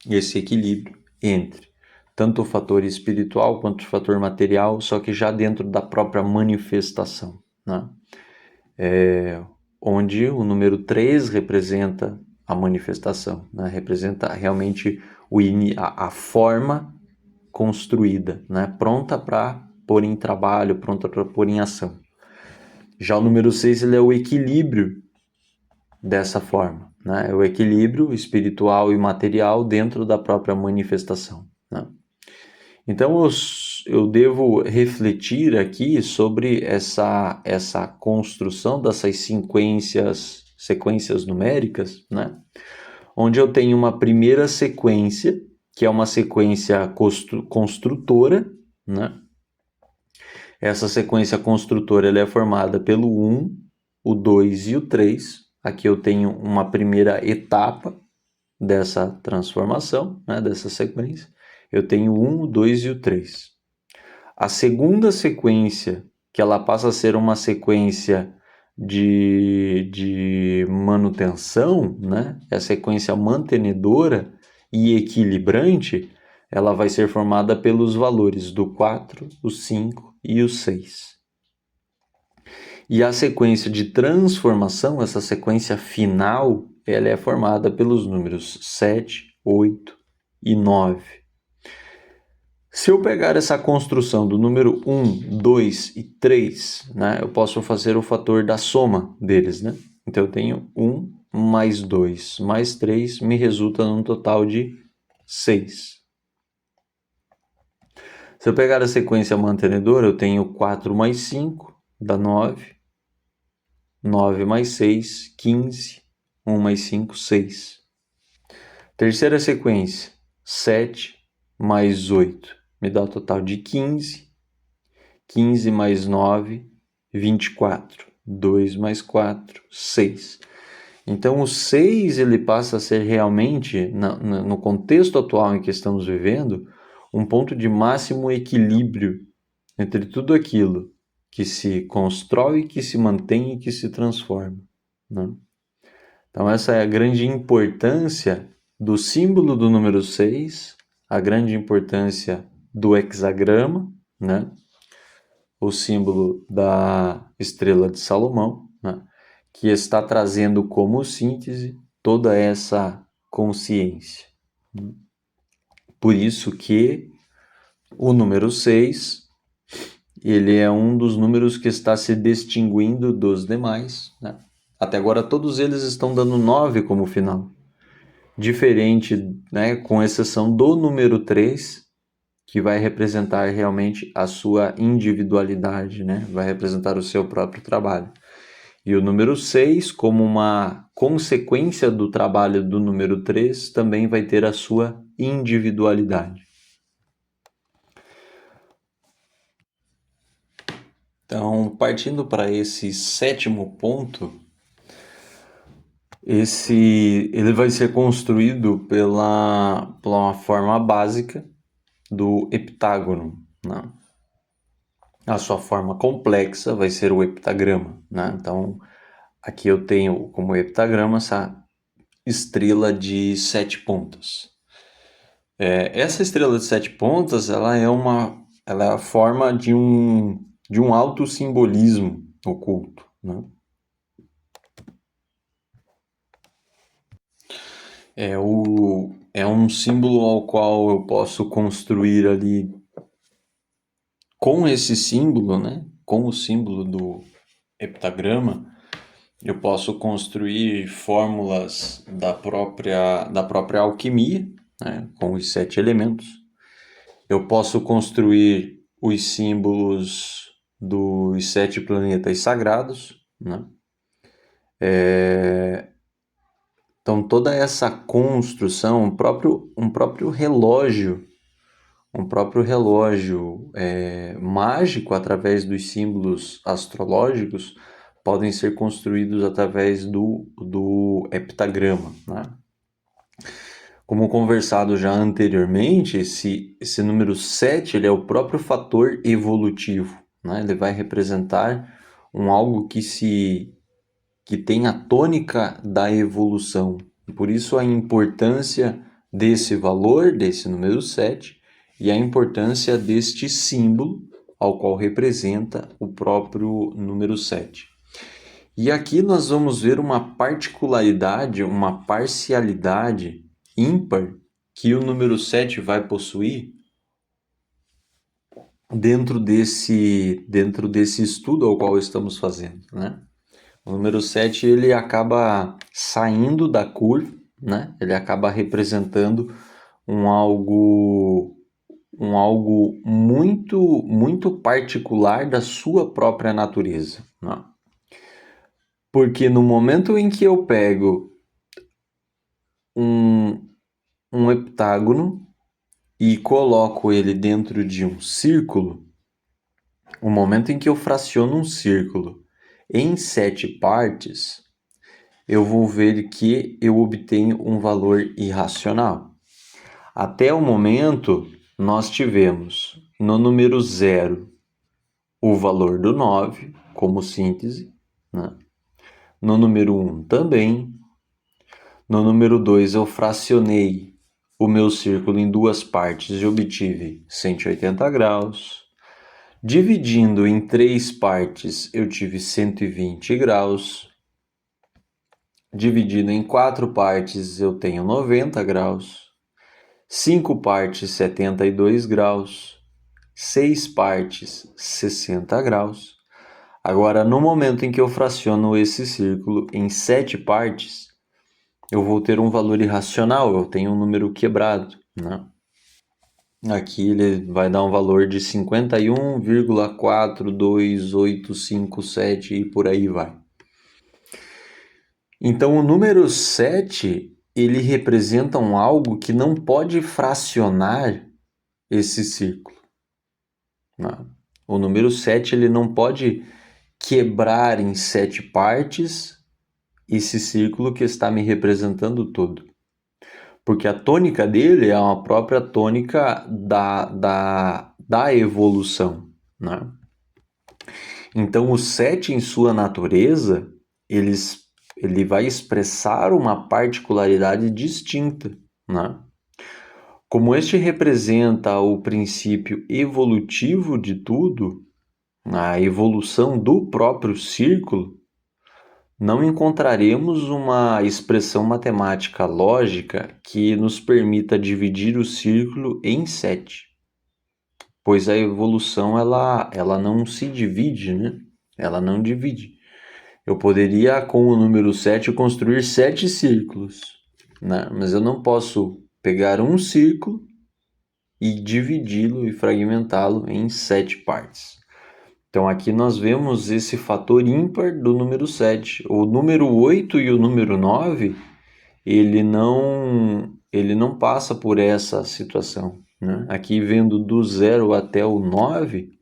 esse equilíbrio entre tanto o fator espiritual quanto o fator material, só que já dentro da própria manifestação, né? Onde o número 3 representa a manifestação, né? Representa realmente a forma construída, né? Pronta para pôr em trabalho, pronta para pôr em ação. Já o número 6 ele é o equilíbrio dessa forma, né? É o equilíbrio espiritual e material dentro da própria manifestação, né? Então eu devo refletir aqui sobre essa construção dessas sequências numéricas, né? Onde eu tenho uma primeira sequência, que é uma sequência construtora, né? Essa sequência construtora ela é formada pelo 1, o 2 e o 3. Aqui eu tenho uma primeira etapa dessa transformação, né, dessa sequência. Eu tenho o 1, o 2 e o 3. A segunda sequência, que ela passa a ser uma sequência de manutenção, né? É a sequência mantenedora e equilibrante, ela vai ser formada pelos valores do 4, o 5 e o 6. E a sequência de transformação, essa sequência final, ela é formada pelos números 7, 8 e 9. Se eu pegar essa construção do número 1, 2 e 3, né, eu posso fazer o fator da soma deles, né? Então eu tenho 1 mais 2 mais 3 me resulta num total de 6. Se eu pegar a sequência mantenedora, eu tenho 4 mais 5 dá 9, 9 mais 6, 15, 1 mais 5, 6. Terceira sequência, 7 mais 8 me dá o total de 15. 15 mais 9, 24. 2 mais 4, 6. Então, o 6 ele passa a ser realmente, no contexto atual em que estamos vivendo, um ponto de máximo equilíbrio entre tudo aquilo que se constrói, que se mantém e que se transforma, né? Então, essa é a grande importância do símbolo do número 6, a grande importância do hexagrama, né? O símbolo da estrela de Salomão, né? Que está trazendo como síntese toda essa consciência. Por isso que o número 6, ele é um dos números que está se distinguindo dos demais, né? Até agora todos eles estão dando 9 como final. Diferente, né, com exceção do número 3, que vai representar realmente a sua individualidade, né? Vai representar o seu próprio trabalho. E o número 6, como uma consequência do trabalho do número 3, também vai ter a sua individualidade. Então, partindo para esse sétimo ponto, ele vai ser construído pela uma forma básica do heptágono, né? A sua forma complexa vai ser o heptagrama, né? Então, aqui eu tenho como heptagrama essa estrela de 7 pontas. Essa estrela de 7 pontas, ela é a forma de um alto simbolismo oculto, né? É um símbolo ao qual eu posso construir ali com esse símbolo, né? Com o símbolo do heptagrama, eu posso construir fórmulas da própria alquimia, né? Com os 7 elementos. Eu posso construir os símbolos dos 7 planetas sagrados, né? Então, toda essa construção, um próprio relógio, um próprio relógio mágico, através dos símbolos astrológicos, podem ser construídos através do heptagrama, né? Como conversado já anteriormente, esse número 7 ele é o próprio fator evolutivo, né? Ele vai representar algo que tem a tônica da evolução. Por isso a importância desse valor, desse número 7, e a importância deste símbolo, ao qual representa o próprio número 7. E aqui nós vamos ver uma particularidade, uma parcialidade ímpar que o número 7 vai possuir dentro desse estudo ao qual estamos fazendo, né? O número 7 ele acaba saindo da curva, né? Ele acaba representando um algo muito muito particular da sua própria natureza, né? Porque no momento em que eu pego um heptágono e coloco ele dentro de um círculo, o momento em que eu fraciono um círculo em 7 partes, eu vou ver que eu obtenho um valor irracional. Até o momento, nós tivemos no número 0 o valor do 9 como síntese, né? No número 1 também. No número 2 eu fracionei o meu círculo em 2 partes e obtive 180 graus. Dividindo em 3 partes, eu tive 120 graus. Dividido em 4 partes, eu tenho 90 graus. 5 partes, 72 graus. 6 partes, 60 graus. Agora, no momento em que eu fraciono esse círculo em 7 partes, eu vou ter um valor irracional, eu tenho um número quebrado, né? Aqui ele vai dar um valor de 51,42857 e por aí vai. Então o número 7, ele representa algo que não pode fracionar esse círculo, né? O número 7 ele não pode quebrar em 7 partes esse círculo que está me representando todo. Porque a tônica dele é uma própria tônica da evolução, né? Então, o 7 em sua natureza, ele vai expressar uma particularidade distinta, né? Como este representa o princípio evolutivo de tudo, a evolução do próprio círculo, não encontraremos uma expressão matemática lógica que nos permita dividir o círculo em 7, pois a evolução ela não se divide, né? Ela não divide. Eu poderia, com o número 7, construir 7 círculos, né? Mas eu não posso pegar um círculo e dividi-lo e fragmentá-lo em 7 partes. Então aqui nós vemos esse fator ímpar do número 7. O número 8 e o número 9, ele não passa por essa situação, né? Aqui vendo do 0 até o 9,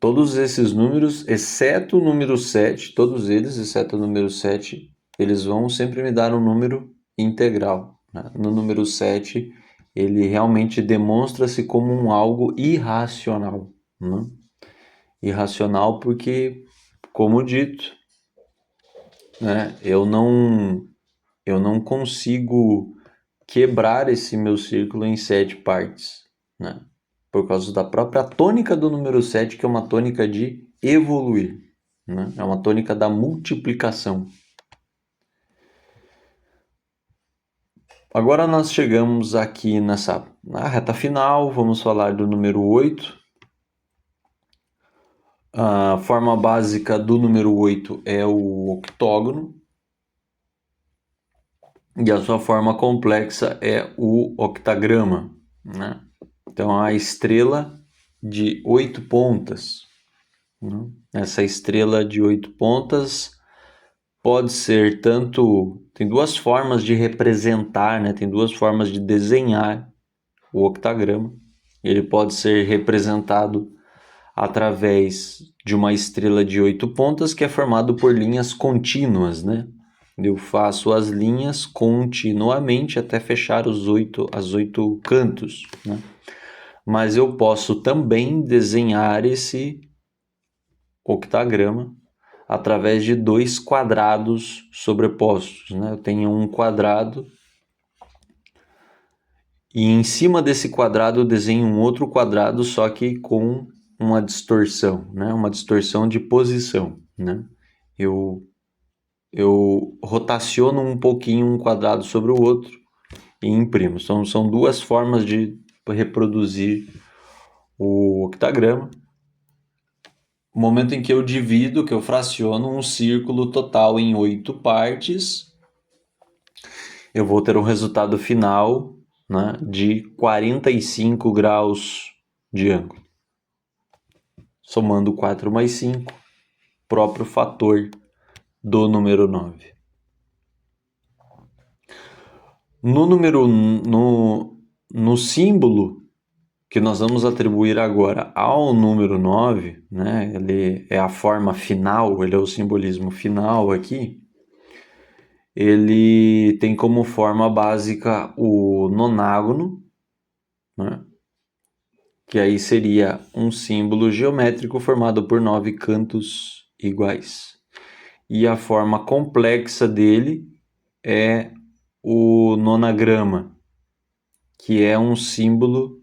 todos esses números, exceto o número 7, todos eles, exceto o número 7, eles vão sempre me dar um número integral, né? No número 7, ele realmente demonstra-se como algo irracional, né? Irracional porque, como dito, né, eu não consigo quebrar esse meu círculo em 7 partes, né? Por causa da própria tônica do número 7, que é uma tônica de evoluir, né? É uma tônica da multiplicação. Agora nós chegamos aqui na reta final, vamos falar do número 8. A forma básica do número 8 é o octógono, e a sua forma complexa é o octagrama, né? Então, a estrela de 8 pontas, né? Essa estrela de 8 pontas pode ser tanto... Tem duas formas de representar, né? Tem duas formas de desenhar o octagrama. Ele pode ser representado através de uma estrela de 8 pontas que é formado por linhas contínuas, né? Eu faço as linhas continuamente até fechar as 8 cantos, né? Mas eu posso também desenhar esse octagrama através de 2 quadrados sobrepostos, né? Eu tenho um quadrado e em cima desse quadrado eu desenho um outro quadrado, só que com uma distorção, né? Uma distorção de posição, né? Eu rotaciono um pouquinho um quadrado sobre o outro e imprimo. São duas formas de reproduzir o octagrama. O momento em que eu divido, que eu fraciono um círculo total em 8 partes, eu vou ter um resultado final, né, de 45 graus de ângulo. Somando 4 mais 5, próprio fator do número 9. No símbolo que nós vamos atribuir agora ao número 9, né, ele é a forma final, ele é o simbolismo final aqui, ele tem como forma básica o nonágono, né, que aí seria um símbolo geométrico formado por 9 cantos iguais. E a forma complexa dele é o nonagrama, que é um símbolo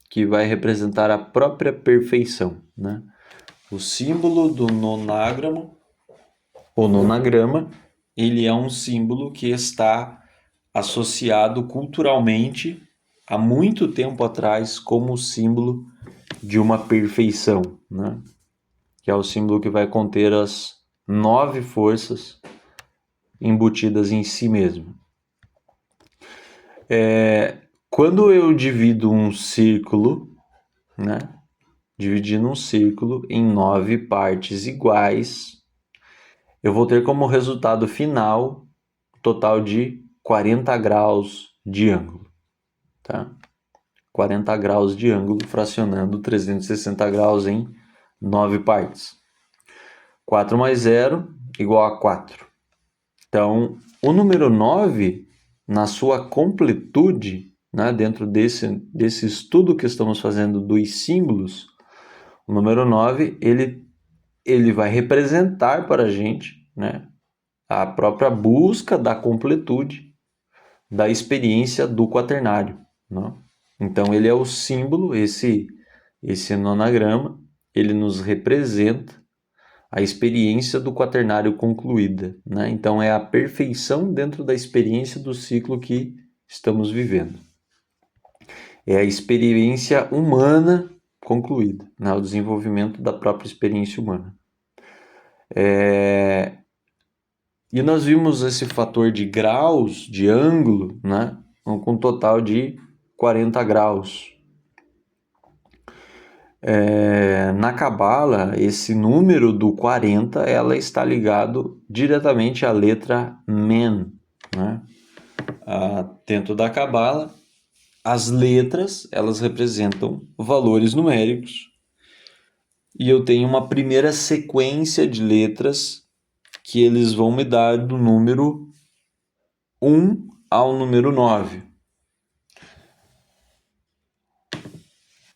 que vai representar a própria perfeição, né? O símbolo do nonágramo, o nonagrama, ele é um símbolo que está associado culturalmente há muito tempo atrás como símbolo de uma perfeição, né? Que é o símbolo que vai conter as 9 forças embutidas em si mesmo. Quando eu divido um círculo, né? Dividindo um círculo em 9 partes iguais, eu vou ter como resultado final total de 40 graus de ângulo, tá? 40 graus de ângulo, fracionando 360 graus em 9 partes. 4 mais 0 igual a 4. Então, o número 9, na sua completude, né, dentro desse estudo que estamos fazendo dos símbolos, o número 9, ele vai representar para a gente, né, a própria busca da completude da experiência do quaternário, né? Então, ele é o símbolo, esse nonagrama, ele nos representa a experiência do quaternário concluída, né? Então, é a perfeição dentro da experiência do ciclo que estamos vivendo. É a experiência humana concluída, né? O desenvolvimento da própria experiência humana. E nós vimos esse fator de graus, de ângulo, né? Com um total de 40 graus. Na Cabala, esse número do 40, ela está ligado diretamente à letra Men, né? Dentro da Cabala, as letras, elas representam valores numéricos. E eu tenho uma primeira sequência de letras que eles vão me dar do número 1 ao número 9.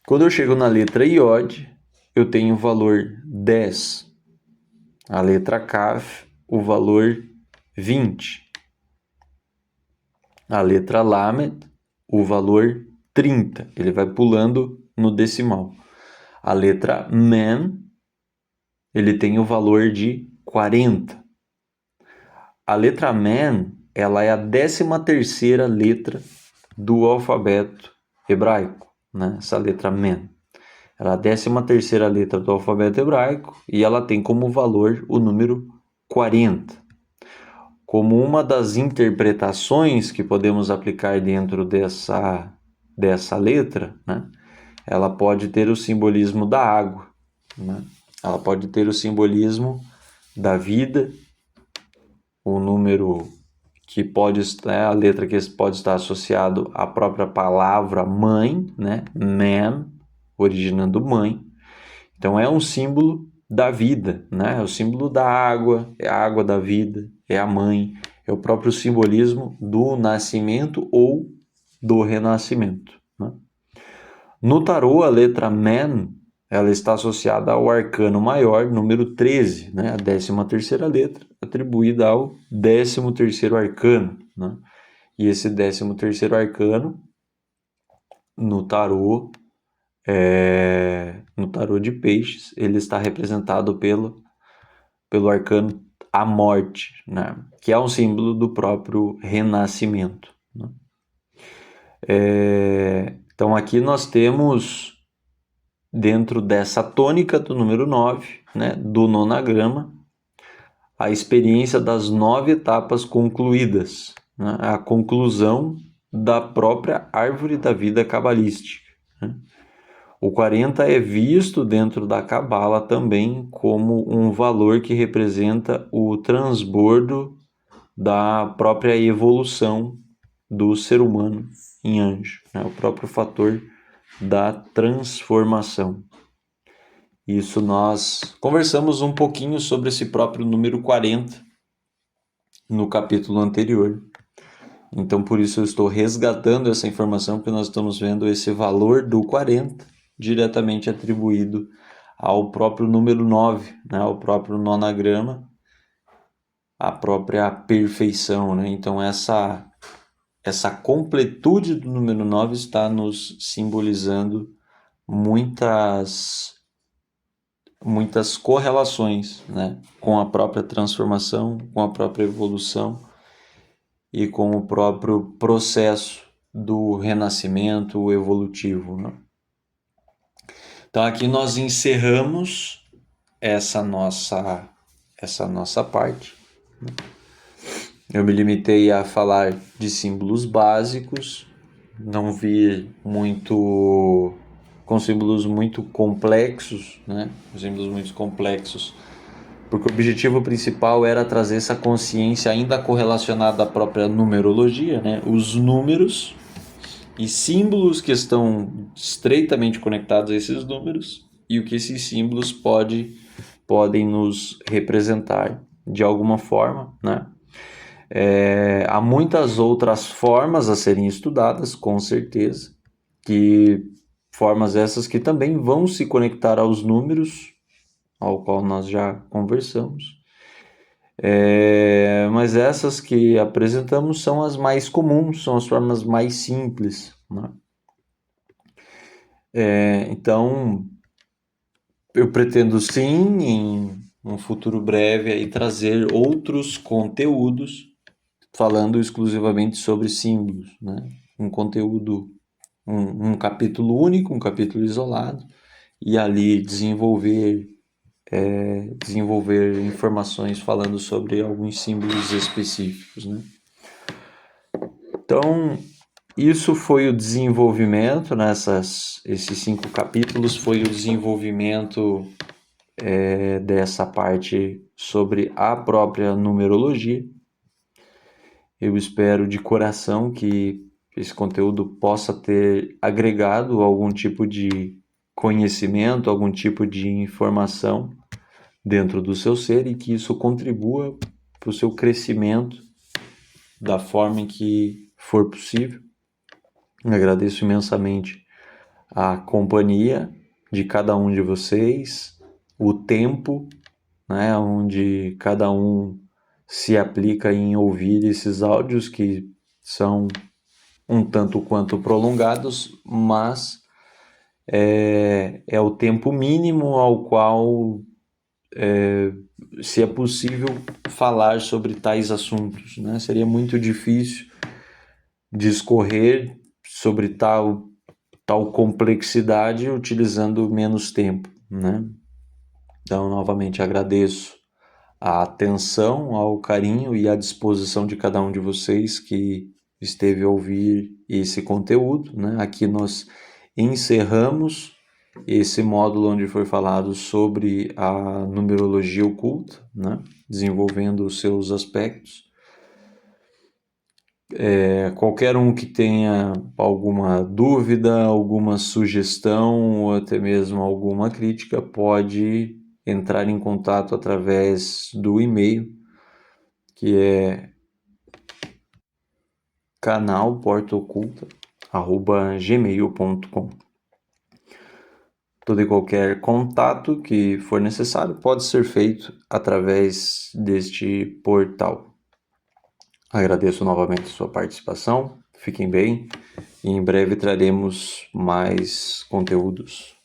Quando eu chego na letra Iod, eu tenho o valor 10. A letra Kaf, o valor 20. A letra Lamed, o valor 30. Ele vai pulando no decimal. A letra Men, ele tem o valor de 40. A letra Men, ela é a 13ª letra do alfabeto hebraico, né? Essa letra Men. Ela é a 13ª letra do alfabeto hebraico e ela tem como valor o número 40. Como uma das interpretações que podemos aplicar dentro dessa letra, né? Ela pode ter o simbolismo da água, né? Ela pode ter o simbolismo da vida, o número que pode estar, a letra que pode estar associado à própria palavra mãe, né? Man, originando mãe. Então é um símbolo da vida, né? É o símbolo da água, é a água da vida, é a mãe, é o próprio simbolismo do nascimento ou do renascimento, né? No tarô, a letra Man, ela está associada ao arcano maior, número 13, né? A 13ª letra, atribuída ao 13º arcano, né? E esse 13º arcano, no tarô de peixes, ele está representado pelo arcano a morte, né? Que é um símbolo do próprio renascimento, né? Então aqui nós temos, dentro dessa tônica do número 9, né, do nonagrama, a experiência das 9 etapas concluídas, né? A conclusão da própria árvore da vida cabalística, né? O 40 é visto dentro da Cabala também como um valor que representa o transbordo da própria evolução do ser humano em anjo, né? O próprio fator da transformação. Isso nós conversamos um pouquinho sobre esse próprio número 40 no capítulo anterior. Então, por isso eu estou resgatando essa informação, porque nós estamos vendo esse valor do 40 diretamente atribuído ao próprio número 9, né? Ao próprio nonagrama, a própria perfeição, né? Então, essa completude do número 9 está nos simbolizando muitas correlações, né? Com a própria transformação, com a própria evolução e com o próprio processo do renascimento evolutivo, né? Então aqui nós encerramos essa nossa parte. Eu me limitei a falar de símbolos básicos, não vi muito com símbolos muito complexos, né? Símbolos muito complexos, porque o objetivo principal era trazer essa consciência ainda correlacionada à própria numerologia, né? Os números e símbolos que estão estreitamente conectados a esses números e o que esses símbolos podem nos representar de alguma forma, né? Há muitas outras formas a serem estudadas, com certeza, que formas essas que também vão se conectar aos números, ao qual nós já conversamos. Mas essas que apresentamos são as mais comuns, são as formas mais simples, né? Então, eu pretendo sim, em um futuro breve, aí, trazer outros conteúdos falando exclusivamente sobre símbolos, né? Um conteúdo, um capítulo único, um capítulo isolado, e ali desenvolver informações falando sobre alguns símbolos específicos, né? Então, isso foi o desenvolvimento, né? Esses 5 capítulos foi o desenvolvimento dessa parte sobre a própria numerologia. Eu espero de coração que esse conteúdo possa ter agregado algum tipo de conhecimento, algum tipo de informação dentro do seu ser e que isso contribua para o seu crescimento da forma em que for possível. Eu agradeço imensamente a companhia de cada um de vocês, o tempo, né, onde cada um se aplica em ouvir esses áudios que são um tanto quanto prolongados, mas é o tempo mínimo ao qual se é possível falar sobre tais assuntos, né? Seria muito difícil discorrer sobre tal complexidade utilizando menos tempo, né? Então, novamente agradeço a atenção, ao carinho e à disposição de cada um de vocês que esteve a ouvir esse conteúdo, né? Aqui nós encerramos esse módulo onde foi falado sobre a numerologia oculta, né? Desenvolvendo os seus aspectos. Qualquer um que tenha alguma dúvida, alguma sugestão ou até mesmo alguma crítica pode entrar em contato através do e-mail, que é canalportaoculta@gmail.com. Todo e qualquer contato que for necessário pode ser feito através deste portal. Agradeço novamente sua participação, fiquem bem e em breve traremos mais conteúdos.